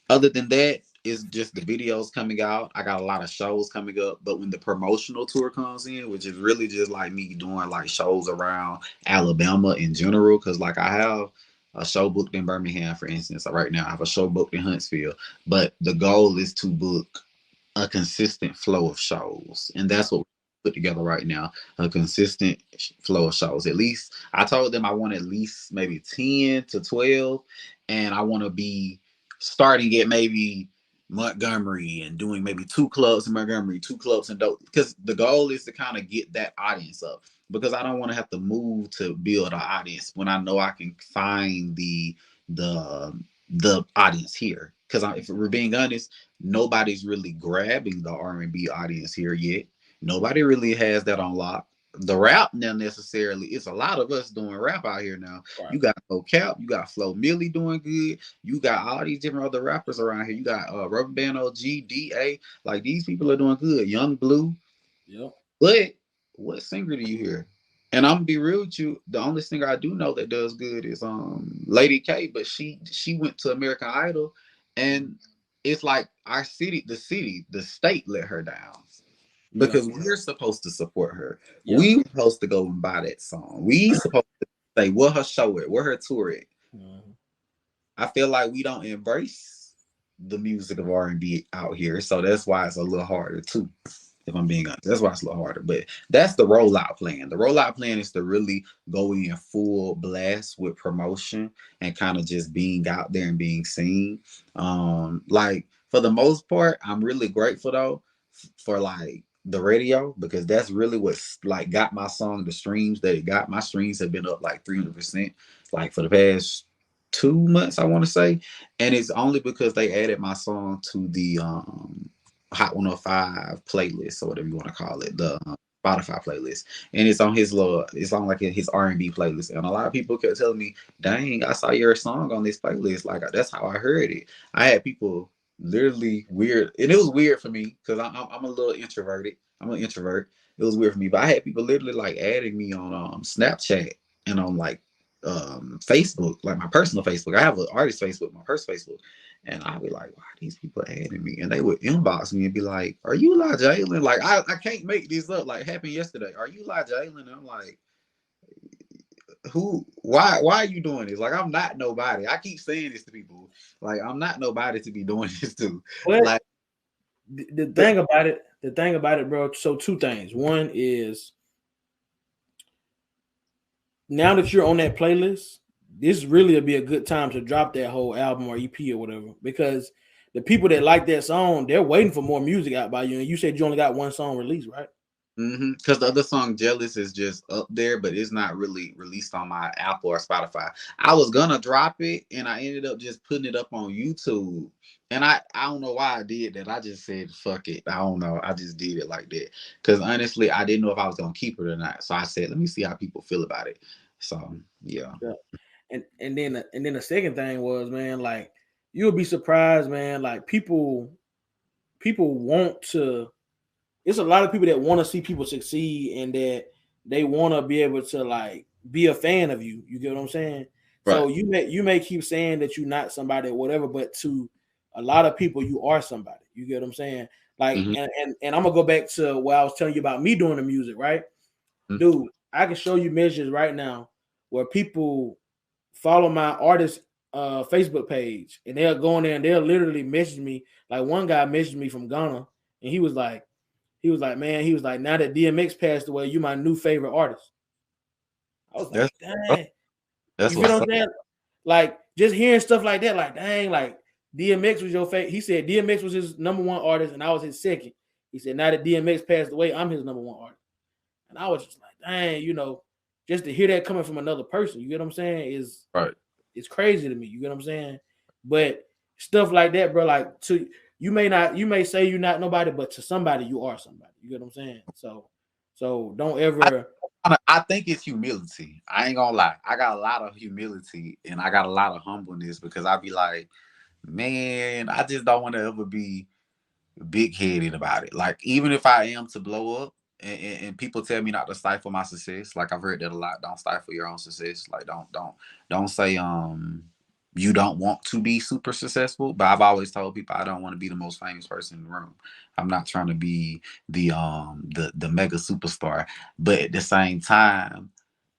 Other than that, it's just the videos coming out. I got a lot of shows coming up, but when the promotional tour comes in, which is really just like me doing like shows around Alabama in general, because like I have a show booked in Birmingham, for instance. Right now, I have a show booked in Huntsville, but the goal is to book a consistent flow of shows, and that's what we put together right now, a consistent flow of shows. At least I told them I want at least maybe 10 to 12, and I want to be starting at maybe Montgomery and doing maybe 2 clubs in Montgomery, 2 clubs in Dope, because the goal is to kind of get that audience up, because I don't want to have to move to build an audience when I know I can find the audience here. Because if we're being honest, nobody's really grabbing the R&B audience here yet. Nobody really has that on lock. The rap now necessarily, it's a lot of us doing rap out here now. You got No Cap, you got Flo Milli doing good, you got all these different other rappers around here. You got Rubber Band OG, DA, like these people are doing good. Young Blue. Yep. But what singer do you hear? And I'm gonna be real with you, the only singer I do know that does good is Lady K, but she went to American Idol, and it's like our city, the state let her down. Because we're supposed to support her. We supposed to go and buy that song. We supposed to say what her show at, where her tour at. I feel like we don't embrace the music of R&B out here, so that's why it's a little harder too. If I'm being honest, that's why it's a little harder. But that's the rollout plan. The rollout plan is to really go in full blast with promotion and kind of just being out there and being seen. Like for the most part, I'm really grateful though for like the radio, because that's really what's like got my song the streams that it got. My streams have been up like 300% like for the past 2 months, I want to say, and it's only because they added my song to the Hot 105 playlist, or whatever you want to call it, the Spotify playlist, and it's on it's on like his R&B playlist, and a lot of people kept telling me, "Dang, I saw your song on this playlist." Like that's how I heard it. I had people literally weird, and it was weird for me because I'm a little introverted. I'm an introvert. It was weird for me, but I had people literally like adding me on Snapchat and on like Facebook, like my personal Facebook. I have an artist Facebook, my personal Facebook. And I'd be like, why are these people adding me? And they would inbox me and be like, are you Elijah Jalen? Like, I can't make this up. Like, happened yesterday. Are you Elijah Jalen? And I'm like, why are you doing this? Like, I'm not nobody. I keep saying this to people. Like, I'm not nobody to be doing this to. But like, the thing about it, bro. So 2 things. One is now that you're on that playlist, this really would be a good time to drop that whole album or EP or whatever, because the people that like that song, they're waiting for more music out by you. And you said you only got one song released, right? Because the other song "Jealous" is just up there, but it's not really released on my Apple or Spotify. I was gonna drop it, and I ended up just putting it up on YouTube. And I don't know why I did that. I just said fuck it. I don't know. I just did it like that because honestly, I didn't know if I was gonna keep it or not. So I said, let me see how people feel about it. So yeah. Yeah. And then the second thing was, man, like you'll be surprised, man. Like people want to. It's a lot of people that want to see people succeed and that they want to be able to like be a fan of you. You get what I'm saying? Right. So you may keep saying that you're not somebody or whatever, but to a lot of people you are somebody. You get what I'm saying? Like, Mm-hmm. and I'm gonna go back to what I was telling you about me doing the music, right? Mm-hmm. Dude, I can show you measures right now where people follow my artist Facebook page and they'll go in there and they'll literally message me. Like one guy messaged me from Ghana and he was like, man, he was like, now that DMX passed away, you my new favorite artist. I was like, dang. That's You what feel what I'm saying? Like just hearing stuff like that, like dang, like DMX was your favorite. He said DMX was his number one artist and I was his second. He said, now that DMX passed away, I'm his number one artist. And I was just like, dang, just to hear that coming from another person, you get what I'm saying, is right. It's crazy to me. You get what I'm saying? But stuff like that, bro, like you may say you're not nobody, but to somebody you are somebody. You get what I'm saying? So don't ever. I think it's humility. I ain't gonna lie. I got a lot of humility and I got a lot of humbleness because I be like, man, I just don't want to ever be big headed about it. Like even if I am to blow up and people tell me not to stifle my success, like I've heard that a lot. Don't stifle your own success. Like don't say you don't want to be super successful. But I've always told people I don't want to be the most famous person in the room. I'm not trying to be the mega superstar. But at the same time,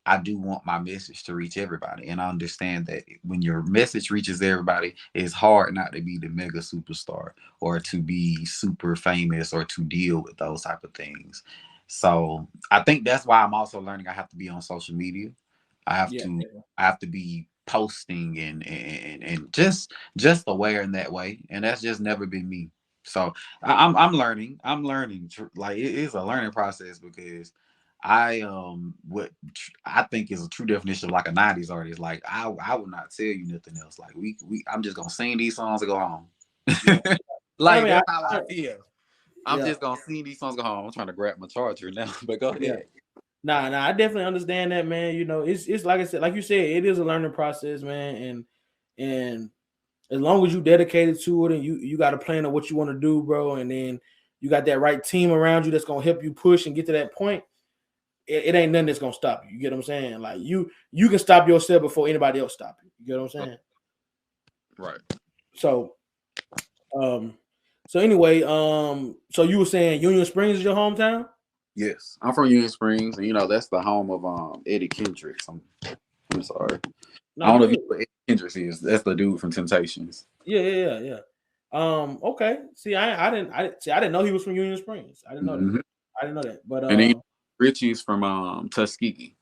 I do want my message to reach everybody. And I understand that when your message reaches everybody, it's hard not to be the mega superstar or to be super famous or to deal with those type of things. So I think that's why I'm also learning I have to be on social media. I have Yeah. to I have to be posting and just aware in that way. And that's just never been me. So I'm learning. Like it is a learning process because I what I think is a true definition of like a 90s artist. Like I would not tell you nothing else. Like we I'm just gonna sing these songs and go home. Yeah. I Like mean, that's how I feel. I'm yeah, just gonna sing these songs, go home. I'm trying to grab my charger now, but go yeah. ahead. Nah, I definitely understand that, man. It's like I said, like you said, it is a learning process, man. And as long as you dedicated to it and you got a plan of what you want to do, bro, and then you got that right team around you that's gonna help you push and get to that point, it ain't nothing that's gonna stop you. You get what I'm saying? Like you can stop yourself before anybody else stop you. You get what I'm saying? Right. So so anyway, so you were saying Union Springs is your hometown? Yes. I'm from Union Springs, and that's the home of Eddie Kendricks. I'm sorry. I No, don't you know if you good. know what Eddie Kendricks is. That's the dude from Temptations. Yeah. Okay. See, I didn't know he was from Union Springs. I didn't know that. Mm-hmm. I didn't know that. But And then Richie's from Tuskegee.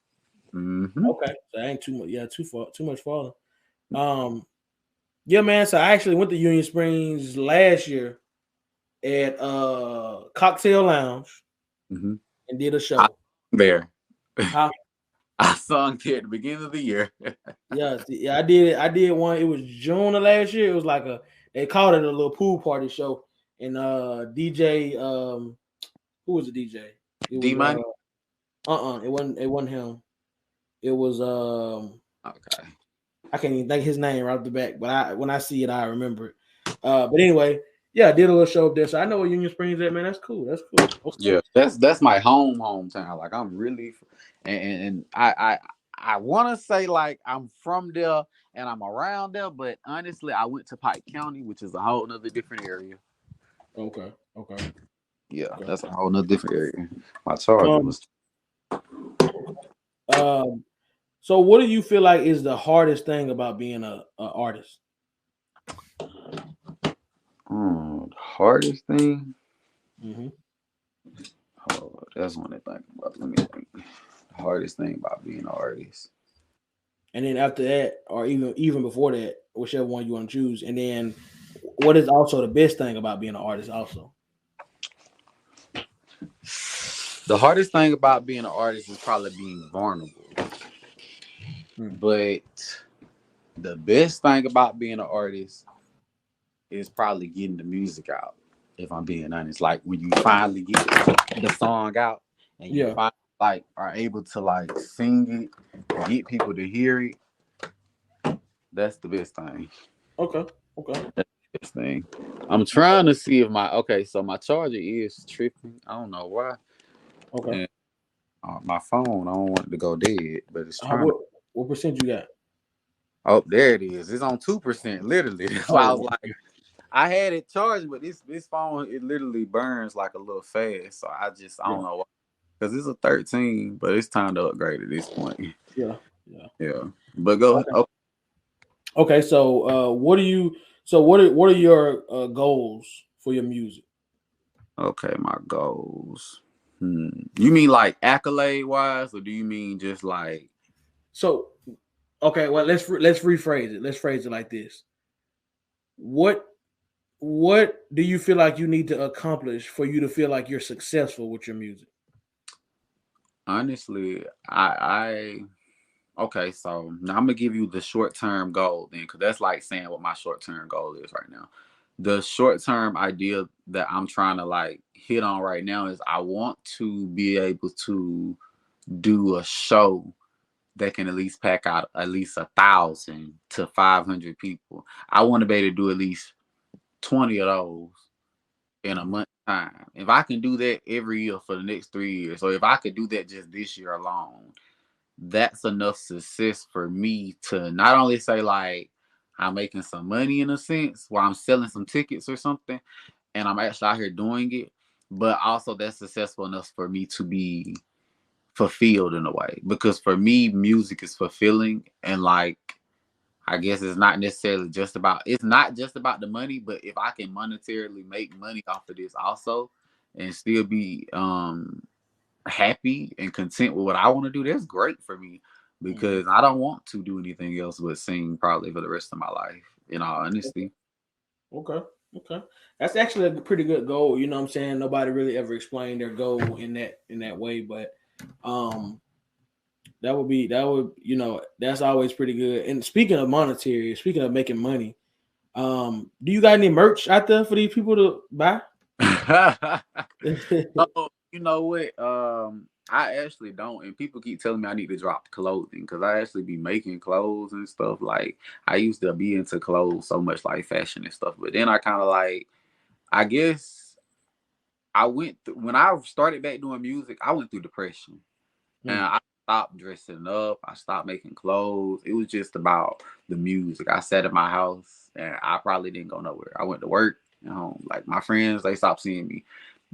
Mm-hmm. okay. So I ain't too much. Yeah, too much farther. Um, yeah, man. So I actually went to Union Springs last year at Cocktail Lounge Mm-hmm. and did a I show. there. Huh? I sung there at the beginning of the year. Yeah, I did it. I did one. It was June of last year. It was like they called it a little pool party show. And DJ who was the DJ? It D was Money. it wasn't him. It was Okay. I can't even think his name right off the back, but when I see it, I remember it. But anyway, yeah, I did a little show up there. So I know where Union Springs is at, man. That's cool. That's cool. Okay. Yeah, that's my hometown. Like I'm really, and I want to say like I'm from there and I'm around there, but honestly, I went to Pike County, which is a whole nother different area. Okay. Yeah, that's a whole nother different area. My charger Um, was. um, so what do you feel like is the hardest thing about being a artist? Hardest thing. Mm-hmm. Oh, that's one to think about. Let me think. The hardest thing about being an artist. and then after that, or even before that, whichever one you want to choose, and then what is also the best thing about being an artist? Also, The hardest thing about being an artist is probably being vulnerable. hmm. But the best thing about being an artist is probably getting the music out. If I'm being honest, like when you finally get the song out and you Yeah. finally like are able to like sing it, get people to hear it, that's the best thing. Okay. Okay. That's the best thing. I'm trying to see if so my charger is tripping. I don't know why. Okay. And my phone, I don't want it to go dead, but it's How trying to. what percent you got? Oh, there it is. It's on 2%, literally. That's why I was Oh, like, I had it charged, but this phone it literally burns like a little fast. So I yeah. don't know why. Because it's a 13, but it's time to upgrade at this point. Yeah. Yeah. Yeah. But go Okay. oh, Okay. So, what do you? So, what are your goals for your music? okay, my goals. You mean like accolade wise, or do you mean just like So, okay. Well, let's rephrase it. Let's phrase it like this. What What do you feel like you need to accomplish for you to feel like you're successful with your music? honestly, I okay, so now I'm gonna give you the short term goal then, because that's like saying what my short term goal is right now. The short term idea that I'm trying to like hit on right now is I want to be able to do a show that can at least pack out at least 1,000 to 500 people. I want to be able to do at least 20 of those in a Mhm. month's time. If I can do that every year for the next 3 years, or if I could do that just this year alone, that's enough success for me to not only say like I'm making some money in a sense while I'm selling some tickets or something and I'm actually out here doing it, but also that's successful enough for me to be fulfilled in a way. Because for me, music is fulfilling and like I guess it's not just about the money, but if I can monetarily make money off of this also and still be happy and content with what I want to do, that's great for me Mhm. because I don't want to do anything else but sing probably for the rest of my life, in all honesty. Okay. Okay. That's actually a pretty good goal. You know what I'm saying? Nobody really ever explained their goal in that way, but um that would that's always pretty good. And speaking of monetary, speaking of making money, do you got any merch out there for these people to buy? Oh, you know what? I actually don't, and people keep telling me I need to drop clothing because I actually be making clothes and stuff. Like I used to be into clothes so much, like fashion and stuff, but then I kind of like, I guess when I started back doing music, I went through depression. And Hmm. I stopped dressing up. I stopped making clothes. It was just about the music. I sat in my house and I probably didn't go nowhere. I went to work and home. Like my friends, they stopped seeing me.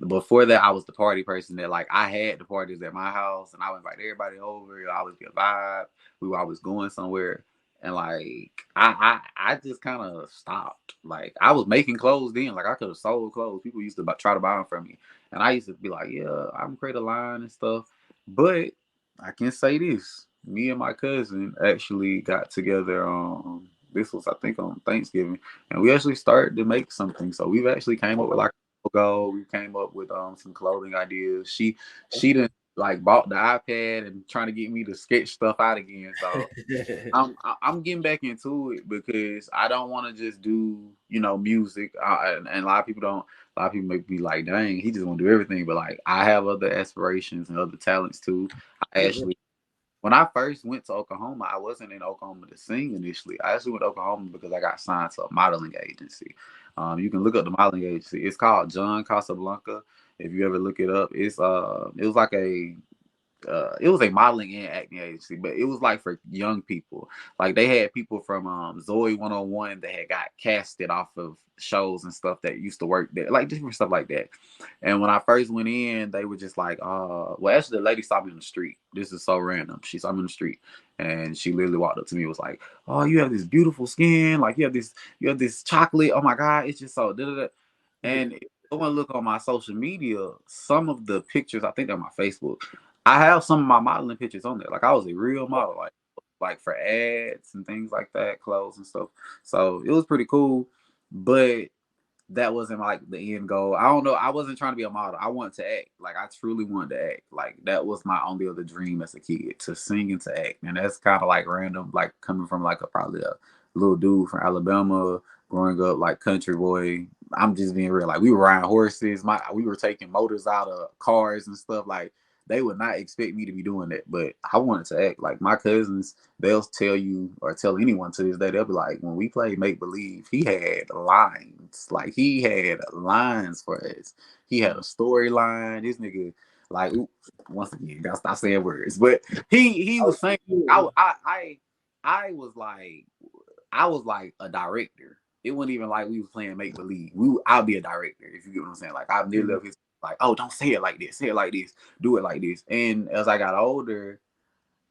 Before that, I was the party person that like I had the parties at my house and I would invite everybody over. It always be a vibe. We were always going somewhere. And like I just kind of stopped. Like I was making clothes then. Like I could have sold clothes. People used to try to buy them from me, and I used to be like, yeah, I'm create a line and stuff. But I can say this: me and my cousin actually got together. This was I think on Thanksgiving, and we actually started to make something. So we've actually came up with Okay. like a logo. We came up with some clothing ideas. She didn't like bought the iPad and trying to get me to sketch stuff out again. So I'm getting back into it because I don't want to just do music. And a lot of people don't. A lot of people may be like, "Dang, he just want to do everything." But like, I have other aspirations and other talents too. I Yeah, actually, when I first went to Oklahoma, I wasn't in Oklahoma to sing initially. I actually went to Oklahoma because I got signed to a modeling agency. You can look up the modeling agency. It's called John Casablanca. If you ever look it up, it was like it was a modeling and acting agency, but it was like for young people. Like they had people from Zoe 101 that had got casted off of shows and stuff that used to work there, like different stuff like that. And when I first went in, they were just like, well, actually, the lady saw me in the street. This is so random. She saw me in the street, and she literally walked up to me and was like, "Oh, you have this beautiful skin. Like you have this chocolate. Oh my God, it's just so." Da, da, da. yeah, And if you want to look on my social media, some of the pictures, I think on my Facebook, I have some of my modeling pictures on there. Like I was a real model. Like like for ads and things like that, clothes and stuff. So it was pretty cool, but that wasn't like the end goal. I don't know. I wasn't trying to be a model. I wanted to act. Like I truly wanted to act. Like that was my only other dream as a kid, to sing and to act. And that's kind of like random, like coming from like probably a little dude from Alabama, growing up like country boy. I'm just being real. Like we were riding horses. We were taking motors out of cars and stuff. Like they would not expect me to be doing that, but I wanted to act. Like my cousins, they'll tell you or tell anyone to this day, they'll be like, when we played make believe, he had lines. Like he had lines for us. He had a storyline. This nigga, like, once again, gotta stop saying words. But he was saying, I was like, I was like a director. It wasn't even like we was playing make believe. I'll be a director, if you get what I'm saying. Like I nearly his like, oh, don't say it like this, say it like this, do it like this. And as I got older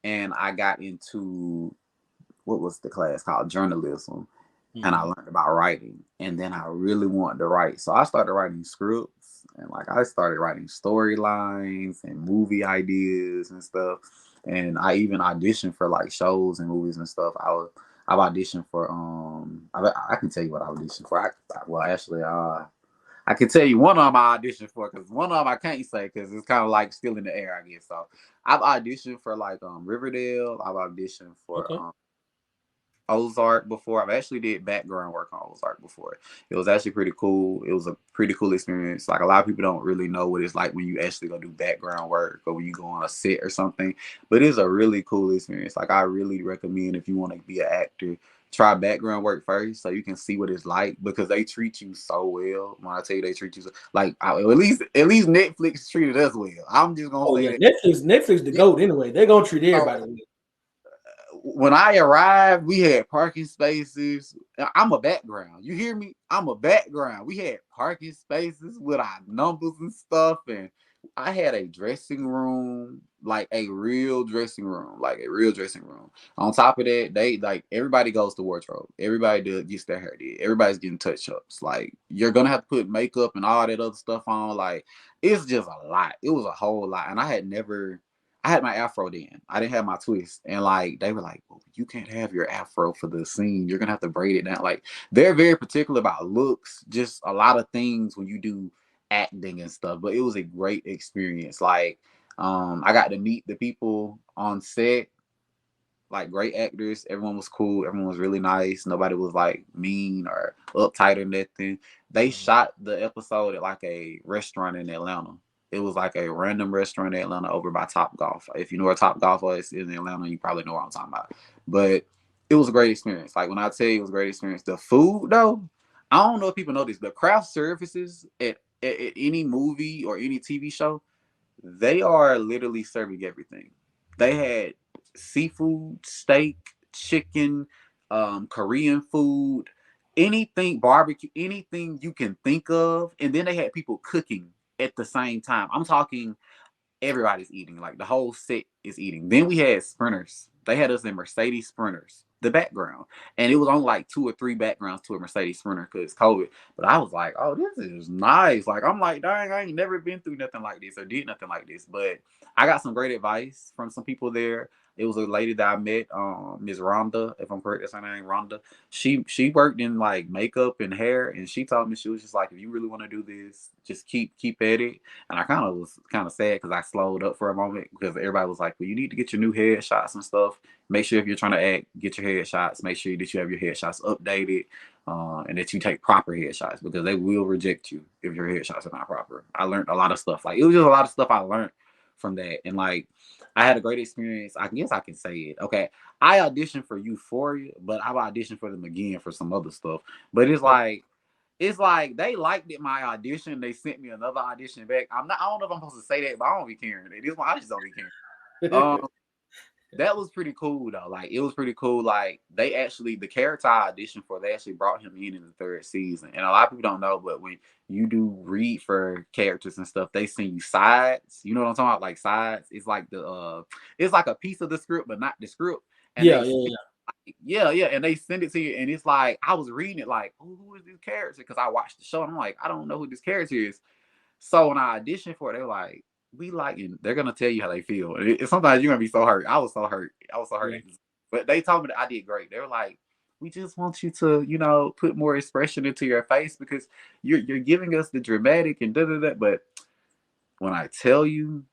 and I got into what was the class called, journalism, and I learned about writing, and then I really wanted to write. So I started writing scripts, and like I started writing storylines and movie ideas and stuff. And I even auditioned for like shows and movies and stuff. I've auditioned for I can tell you what I auditioned for. I can tell you one of them I auditioned for, because one of them I can't say because it's kind of like still in the air, I guess. So I've auditioned for like Riverdale. I've auditioned for Ozark before. I've actually did background work on Ozark before. It was actually pretty cool. It was a pretty cool experience. Like a lot of people don't really know what it's like when you actually go do background work or when you go on a set or something. But it's a really cool experience. Like I really recommend, if you want to be an actor, try background work first so you can see what it's like, because they treat you so well. When I tell you they treat you so, like at least Netflix treated us well. I'm just gonna say that. Netflix the GOAT anyway. They're gonna treat everybody well. When I arrived, we had parking spaces. I'm a background. You hear me? I'm a background. We had parking spaces with our numbers and stuff. And I had a dressing room, like a real dressing room, On top of that, they like everybody goes to wardrobe. Everybody gets their hair did. Everybody's getting touch ups. Like you're gonna have to put makeup and all that other stuff on. Like it's just a lot. It was a whole lot. And I had my afro then. I didn't have my twist. And like they were like, well, you can't have your afro for the scene. You're gonna have to braid it down. Like they're very particular about looks, just a lot of things when you do acting and stuff. But it was a great experience. Like I got to meet the people on set, like great actors. Everyone was cool. Everyone was really nice. Nobody was like mean or uptight or nothing. They shot the episode at like a restaurant in Atlanta. It was like a random restaurant in Atlanta over by Top Golf. If you know where Top Golf is in Atlanta, you probably know what I'm talking about. But it was a great experience. Like when I tell you it was a great experience, the food though, I don't know if people know this, but craft services at any movie or any TV show, they are literally serving everything. They had seafood, steak, chicken, Korean food, anything barbecue, anything you can think of. And then they had people cooking at the same time. I'm talking everybody's eating, like the whole set is eating. Then we had sprinters. They had us in Mercedes sprinters, the background. And it was only like 2 or 3 backgrounds to a Mercedes sprinter because COVID. But I was like, oh, this is nice. Like, I'm like, dang, I ain't never been through nothing like this or did nothing like this. But I got some great advice from some people there. It was a lady that I met, Ms. Rhonda, if I'm correct, that's her name, Rhonda. She worked in like makeup and hair, and she told me, she was just like, if you really want to do this, just keep at it. And I kind of was kind of sad because I slowed up for a moment because everybody was like, well, you need to get your new headshots and stuff. Make sure if you're trying to act, get your headshots. Make sure that you have your headshots updated and that you take proper headshots, because they will reject you if your headshots are not proper. I learned a lot of stuff. Like it was just a lot of stuff I learned from that. And like I had a great experience. I guess I can say it. Okay. I auditioned for Euphoria, but I've auditioned for them again for some other stuff. But it's like they liked it, my audition. They sent me another audition back. I don't know if I'm supposed to say that, but I don't be caring. This one, I just don't be caring. That was pretty cool though. Like it was pretty cool. Like they actually, the character I auditioned for, they actually brought him in the 3rd season. And a lot of people don't know, but when you do read for characters and stuff, they send you sides. You know what I'm talking about? Like sides. It's like it's like a piece of the script, but not the script. And yeah. And they send it to you, and it's like I was reading it like, oh, who is this character? Because I watched the show, and I'm like, I don't know who this character is. So when I auditioned for it, they're like, we like, and they're gonna tell you how they feel. And sometimes you're gonna be so hurt. I was so hurt. But they told me that I did great. They were like, we just want you to, you know, put more expression into your face because you're giving us the dramatic and da da da. But when I tell you,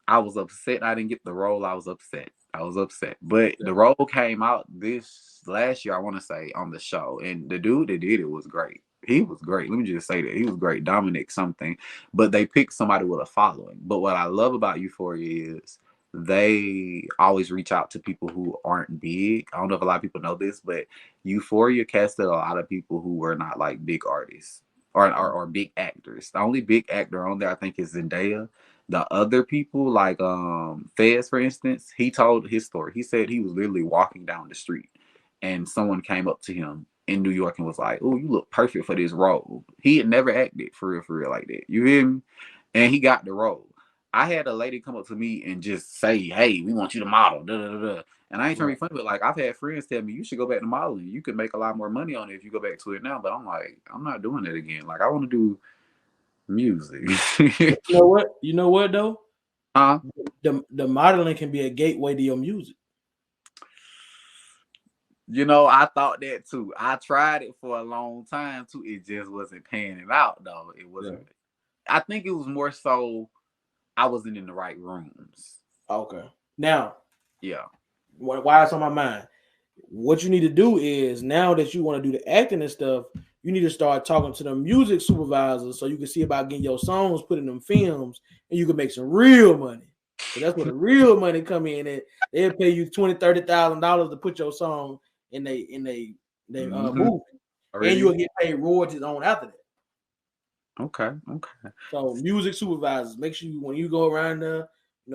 I was upset. I didn't get the role. I was upset. I was upset. But the role came out this last year, I want to say, on the show. And the dude that did it was great. He was great. Let me just say that. He was great. Dominic something. But they picked somebody with a following. But what I love about Euphoria is they always reach out to people who aren't big. I don't know if a lot of people know this, but Euphoria casted a lot of people who were not like big artists or big actors. The only big actor on there, I think, is Zendaya. The other people, like Fez, for instance, he told his story. He said he was literally walking down the street and someone came up to him in New York and was like, "Oh, you look perfect for this role." He had never acted for real like that. You hear me? And he got the role. I had a lady come up to me and just say, "Hey, we want you to model." Da, da, da, da. And I ain't trying to be funny, but like I've had friends tell me you should go back to modeling. You could make a lot more money on it if you go back to it now. But I'm like, I'm not doing it again. Like I want to do music. You know what? You know what though? Huh? The modeling can be a gateway to your music. You know, I thought that too. I tried it for a long time too. It just wasn't panning out though. It wasn't. Yeah. I think it was more so I wasn't in the right rooms. Okay. Now, yeah. Why it's on my mind? What you need to do is now that you want to do the acting and stuff, you need to start talking to the music supervisors so you can see about getting your songs put in them films and you can make some real money. So that's where the real money come in. And they'll pay you $20,000-$30,000 to put your song in they movie, and you'll get paid royalties on after that. Okay. So music supervisors, make sure when you go around there,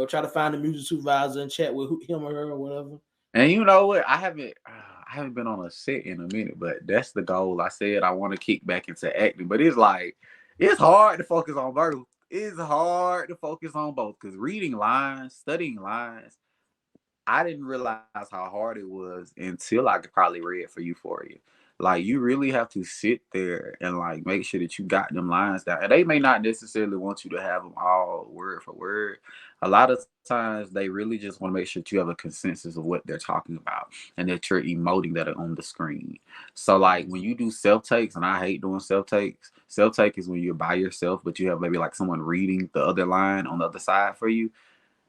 try to find a music supervisor and chat with him or her or whatever. And you know what? I haven't been on a set in a minute, but that's the goal. I said I want to kick back into acting, but it's like it's hard to focus on both. It's hard to focus on both because reading lines, studying lines, I didn't realize how hard it was until I could probably read for Euphoria. Like you really have to sit there and like make sure that you got them lines down. And they may not necessarily want you to have them all word for word. A lot of times they really just want to make sure that you have a consensus of what they're talking about and that you're emoting that are on the screen. So like when you do self-takes, and I hate doing self-takes, self-take is when you're by yourself, but you have maybe like someone reading the other line on the other side for you.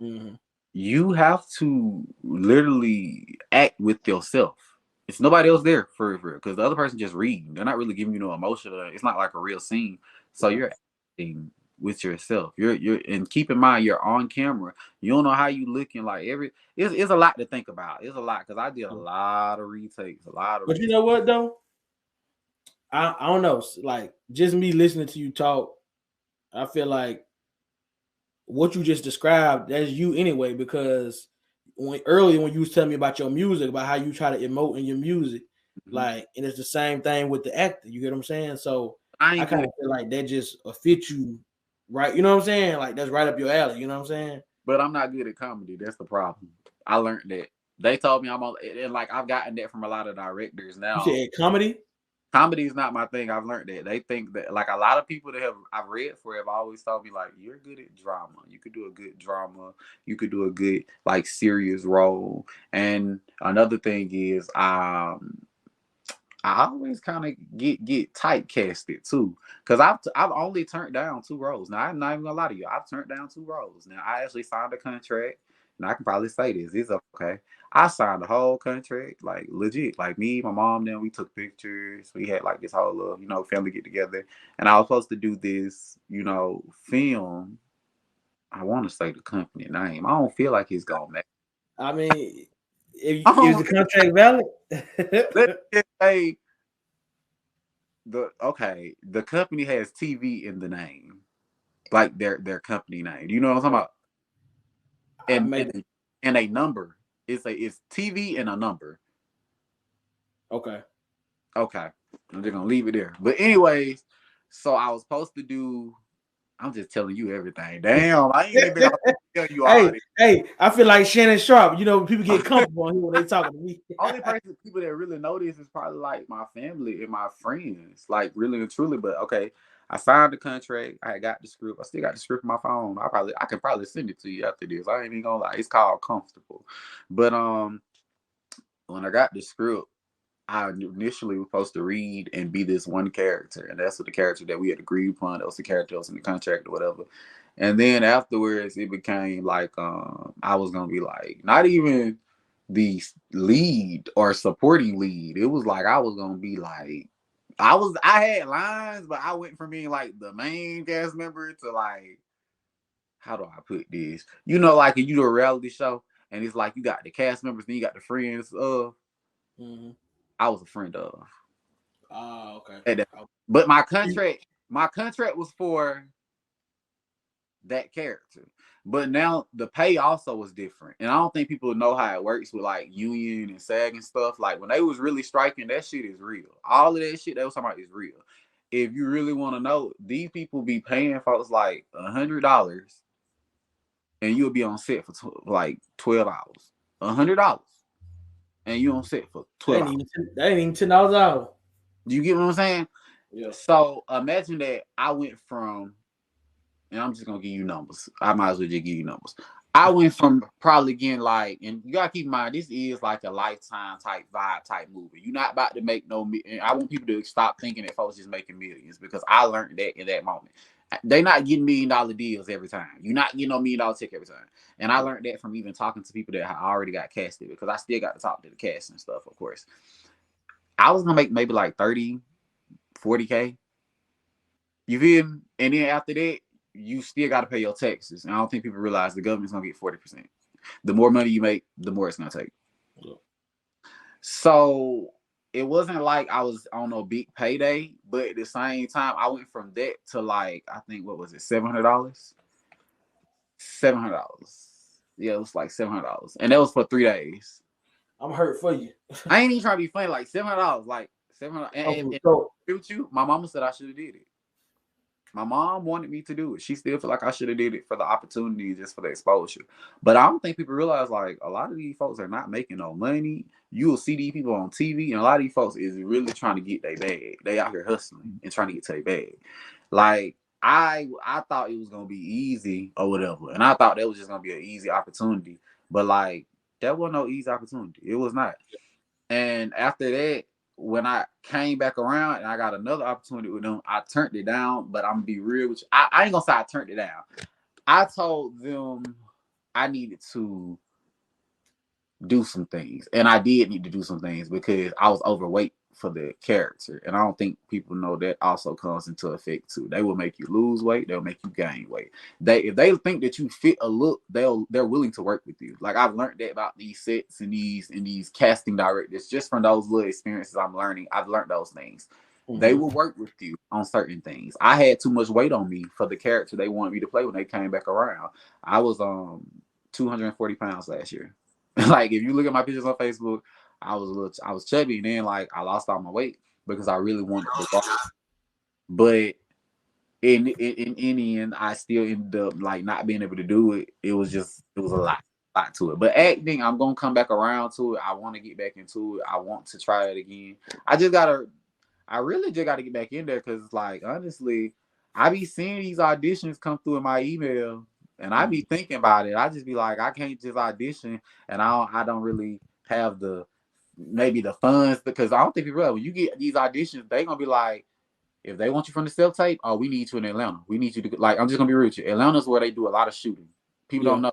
Mm-hmm. You have to literally act with yourself. It's nobody else there for because the other person just reading. They're not really giving you no emotion. It's not like a real scene. So you're acting with yourself. You're and keep in mind you're on camera. You don't know how you looking. Like it's a lot to think about. It's a lot because I did a lot of retakes. But you know what though? I don't know. Like just me listening to you talk, I feel like what you just described, that's you anyway, because earlier when you was telling me about your music, about how you try to emote in your music, like, and it's the same thing with the actor, you get what I'm saying? So I kind of feel like that just fit you right, you know what I'm saying? Like that's right up your alley, you know what I'm saying? But I'm not good at comedy. That's the problem. I learned that. They told me I'm on, and like I've gotten that from a lot of directors now. You said comedy? Comedy is not my thing. I've learned that. They think that like a lot of people that I've read for have always told me like you're good at drama. You could do a good drama. You could do a good like serious role. And another thing is I always kind of get typecasted too, because I've only turned down 2 roles. Now I'm not even gonna lie to you. I've turned down 2 roles. Now I actually signed a contract, and I can probably say this. It's okay. I signed the whole contract, like legit. Like me, my mom, then we took pictures. We had like this whole little, family get together, and I was supposed to do this, film. I want to say the company name. I don't feel like it's gonna matter. I mean, is the contract valid? Let's just say the company has TV in the name, like their company name. You know what I'm talking about? And a number. It's TV and a number. Okay. I'm just gonna leave it there. But anyways, so I was supposed to do. I'm just telling you everything. Damn, I ain't even been tell you all this. Hey, I feel like Shannon Sharp. People get comfortable here when they talking to me. Only people that really know this is probably like my family and my friends, like really and truly. But okay, I signed the contract. I got the script. I still got the script on my phone. I can probably send it to you after this. I ain't even gonna lie. It's called Comfortable. But when I got the script, I initially was supposed to read and be this one character, and that's what the character that we had agreed upon. That was the character that was in the contract or whatever. And then afterwards, it became like I was gonna be like not even the lead or supporting lead. It was like I was gonna be like I had lines, but I went from being like the main cast member to like how do I put this? You know, like if you do a reality show and it's like you got the cast members, then you got the friends of. Mm-hmm. I was a friend of. Ah, okay. But my contract was for that character. But now the pay also was different. And I don't think people know how it works with like union and SAG and stuff. Like when they was really striking, that shit is real. All of that shit they was talking about is real. If you really want to know, these people be paying folks like $100 and you'll be on set for like 12 hours. $100 and you on set for 12 hours. That ain't even $10 an hour. You get what I'm saying? Yeah. So imagine that I went from, and I'm just gonna give you numbers. I might as well just give you numbers. I went from probably getting like, and you gotta keep in mind, this is like a lifetime type vibe type movie. You're not about to make no. And I want people to stop thinking that folks just making millions because I learned that in that moment. They're not getting $1 million deals every time. You're not getting no $1 million check every time. And I learned that from even talking to people that already got casted because I still got to talk to the cast and stuff, of course. I was gonna make maybe like 30, 40K. You feel me? And then after that, you still got to pay your taxes. And I don't think people realize the government's gonna get 40%. The more money you make, the more it's gonna take. Yeah. So it wasn't like I was on a big payday, but at the same time, I went from that to like I think what was it, $700? $700. Yeah, it was like $700, and that was for 3 days. I'm hurt for you. I ain't even trying to be funny. Like $700, like $700. And with you, my mama said I should have did it. My mom wanted me to do it. She still feel like I should have did it for the opportunity, just for the exposure. But I don't think people realize like a lot of these folks are not making no money. You will see these people on TV, and a lot of these folks is really trying to get their bag. They out here hustling and trying to get to their bag. Like I thought it was gonna be easy or whatever, and I thought that was just gonna be an easy opportunity. But like that wasn't no easy opportunity. It was not. And after that, when I came back around and I got another opportunity with them, I turned it down. But I'm gonna be real with you. I ain't gonna say I turned it down. I told them I needed to do some things. And I did need to do some things because I was overweight for the character. And I don't think people know that also comes into effect too. They will make you lose weight, they'll make you gain weight. If they think that you fit a look, they're willing to work with you. Like I've learned that about these sets and these casting directors, just from those little experiences I'm learning. I've learned those things. Mm-hmm. They will work with you on certain things. I had too much weight on me for the character they wanted me to play when they came back around. I was 240 pounds last year. Like if you look at my pictures on Facebook, I was chubby, and then like I lost all my weight because I really wanted to walk. But in the end, I still ended up like not being able to do it. It was a lot to it. But acting, I'm gonna come back around to it. I want to get back into it. I want to try it again. I really just gotta get back in there because like honestly, I be seeing these auditions come through in my email. And I be thinking about it. I just be like, I can't just audition, and I don't really have maybe the funds because I don't think people realize when you get these auditions, they gonna be like, if they want you from the self tape, oh, we need you in Atlanta. We need you to like. I'm just gonna be real with you. Atlanta's where they do a lot of shooting. People don't know.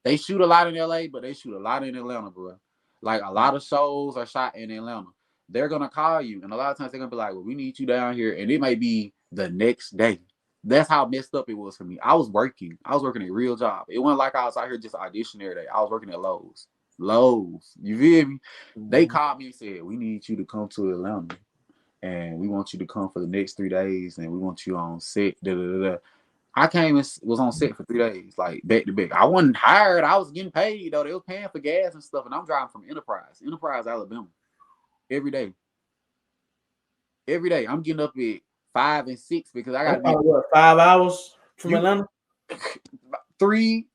They shoot a lot in LA, but they shoot a lot in Atlanta, bro. Like a lot of shows are shot in Atlanta. They're gonna call you, and a lot of times they're gonna be like, well, we need you down here, and it may be the next day. That's how messed up it was for me. I was working a real job. It wasn't like I was out here just auditioning every day. I was working at Lowe's. You feel me? Mm-hmm. They called me and said, we need you to come to Atlanta. And we want you to come for the next 3 days. And we want you on set. I came and was on set for 3 days, like back to back. I wasn't hired. I was getting paid, though. They was paying for gas and stuff. And I'm driving from Enterprise, Alabama. Every day. I'm getting up at 5 and 6 because I got to be 5 hours from Atlanta. 3,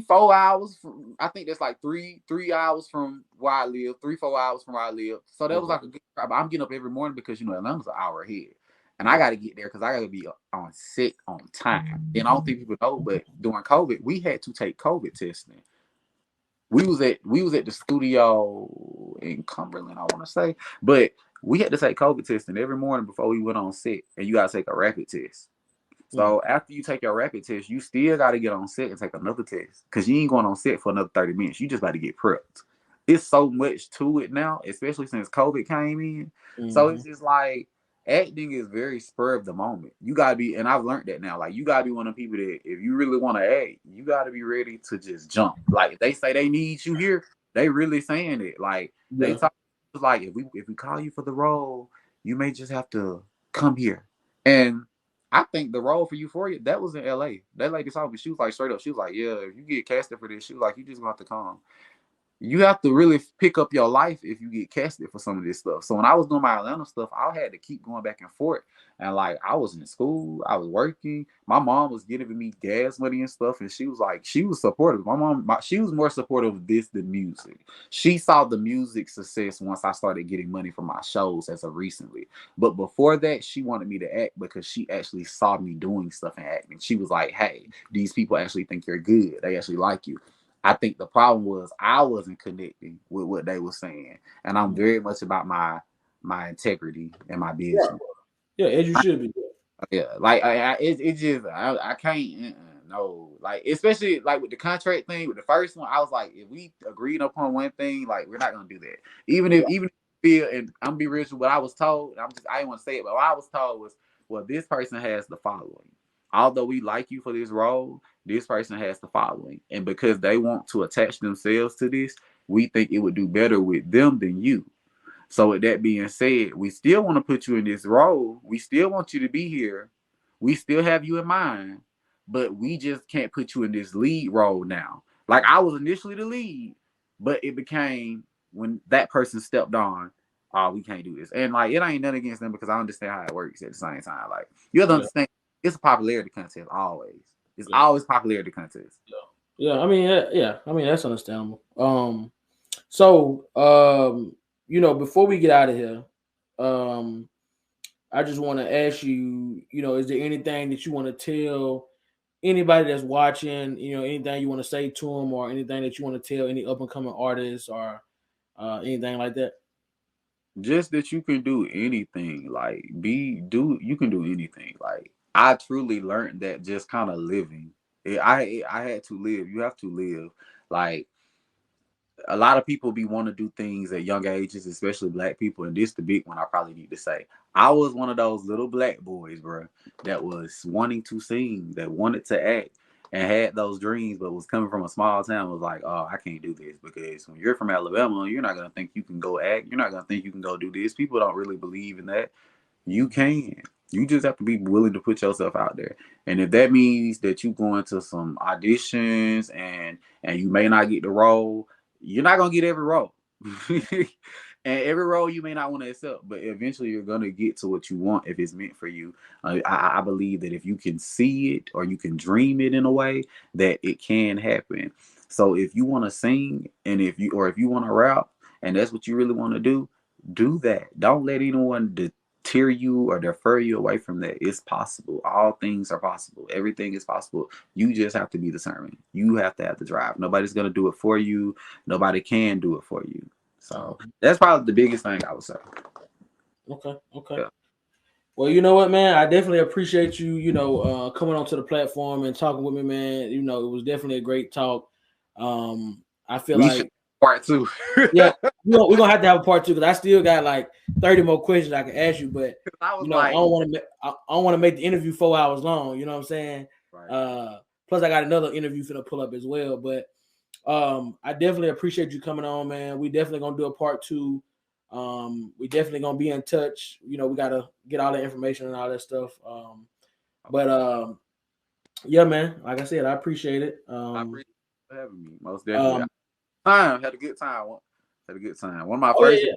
4 hours. I think that's like 3 hours from where I live. 3-4 hours from where I live. So that was like a good. I'm getting up every morning because Atlanta's an hour ahead, and I got to get there because I got to be on set on time. And I don't think people know, but during COVID, we had to take COVID testing. We was at the studio in Cumberland, I want to say. But we had to take COVID testing every morning before we went on set, and you got to take a rapid test. So after you take your rapid test, you still got to get on set and take another test because you ain't going on set for another 30 minutes. You just about to get prepped. It's so much to it now, especially since COVID came in. So it's just like acting is very spur of the moment. You got to be, and I've learned that now, like you got to be one of the people that if you really want to act, you got to be ready to just jump. Like if they say they need you here, they really saying it. Like they talk like if we call you for the role, you may just have to come here. And I think the role for Euphoria, that was in LA. That lady saw me. She was like straight up. She was like, yeah, if you get casted for this, she was like, you just gonna have to come. You have to really pick up your life if you get casted for some of this stuff. So when I was doing my Atlanta stuff, I had to keep going back and forth. And like I was in school, I was working. My mom was giving me gas money and stuff, and she was like, she was supportive. My mom, she was more supportive of this than music. She saw the music success once I started getting money from my shows as of recently. But before that, she wanted me to act because she actually saw me doing stuff and acting. She was like, hey, these people actually think you're good. They actually like you. I think the problem was I wasn't connecting with what they were saying, and I'm very much about my integrity and my business. Yeah, as you should be. Yeah, like I can't no, like especially like with the contract thing with the first one, I was like, if we agreed upon one thing, like we're not gonna do that. Even if feel, and I'm gonna be real with what I was told. I didn't want to say it, but what I was told was, well, this person has the following. Although we like you for this role, this person has the following. And because they want to attach themselves to this, we think it would do better with them than you. So with that being said, we still want to put you in this role. We still want you to be here. We still have you in mind, but we just can't put you in this lead role now. Like I was initially the lead, but it became when that person stepped on, oh, we can't do this. And like it ain't nothing against them because I understand how it works at the same time. Like you have to understand it's a popularity contest always. It's always popularity contest. Yeah. I mean, I mean that's understandable. So you know, before we get out of here, I just want to ask you, you know, is there anything that you want to tell anybody that's watching, you know, anything you want to say to them or anything that you want to tell any up and coming artists or anything like that? Just that you can do anything. Like you can do anything. Like I truly learned that just kind of living. I had to live. You have to live. Like a lot of people want to do things at young ages, especially black people. And this the big one I probably need to say. I was one of those little black boys, bro, that was wanting to sing, that wanted to act and had those dreams, but was coming from a small town, was like, oh, I can't do this because when you're from Alabama, you're not going to think you can go act. You're not going to think you can go do this. People don't really believe in that. You can. You just have to be willing to put yourself out there. And if that means that you go into some auditions and you may not get the role, you're not going to get every role. And every role you may not want to accept, but eventually you're going to get to what you want if it's meant for you. I believe that if you can see it or you can dream it in a way, that it can happen. So if you want to sing and if you want to rap and that's what you really want to do that. Don't let anyone deter you or defer you away from that. It's possible. All things are possible. Everything is possible. You just have to be determined. You have to have the drive. Nobody's going to do it for you. Nobody can do it for you. So that's probably the biggest thing I would say. Okay. Yeah. Well, you know what, man? I definitely appreciate you, you know, coming onto the platform and talking with me, man. You know, it was definitely a great talk. I feel like part two. Yeah, we're gonna have to have a part two because I still got like 30 more questions I can ask you, but you know, I don't want to make the interview 4 hours long. You know what I'm saying? Right. Plus, I got another interview for to pull up as well. But I definitely appreciate you coming on, man. We definitely gonna do a part two. We definitely gonna be in touch. You know, we gotta get all the information and all that stuff. Yeah, man. Like I said, I appreciate it. I appreciate you having me. Most definitely. Had a good time. One of my first. Yeah.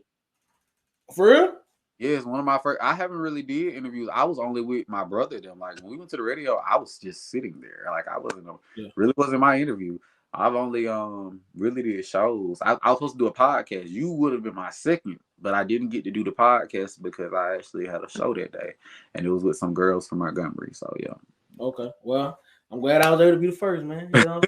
For real? Yes, one of my first. I haven't really did interviews. I was only with my brother. Them like when we went to the radio, I was just sitting there. Like I really wasn't my interview. I've only really did shows. I was supposed to do a podcast. You would have been my second, but I didn't get to do the podcast because I actually had a show that day, and it was with some girls from Montgomery. So yeah. Okay. Well, I'm glad I was able to be the first, man. You know.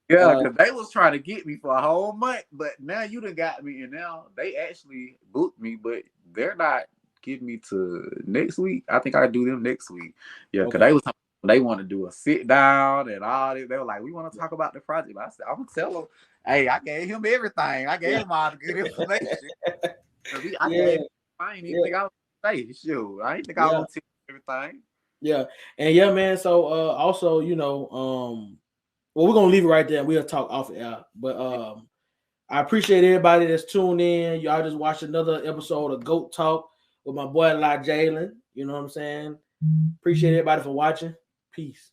Yeah, because they was trying to get me for a whole month, but now you done got me, and now they actually booked me, but they're not getting me to next week. I think I do them next week. Yeah, because they want to do a sit down and all this. They were like, we want to talk about the project. I said, I'm gonna tell them, hey, I gave him everything. I gave him all the good information. I gave him, I ain't even think I was gonna say shoot. I didn't think I was gonna tell everything. Yeah, and yeah, man. So also, you know, well, we're gonna leave it right there. We'll talk off air. But I appreciate everybody that's tuned in. Y'all just watched another episode of Goat Talk with my boy Jalen. You know what I'm saying? Appreciate everybody for watching. Peace.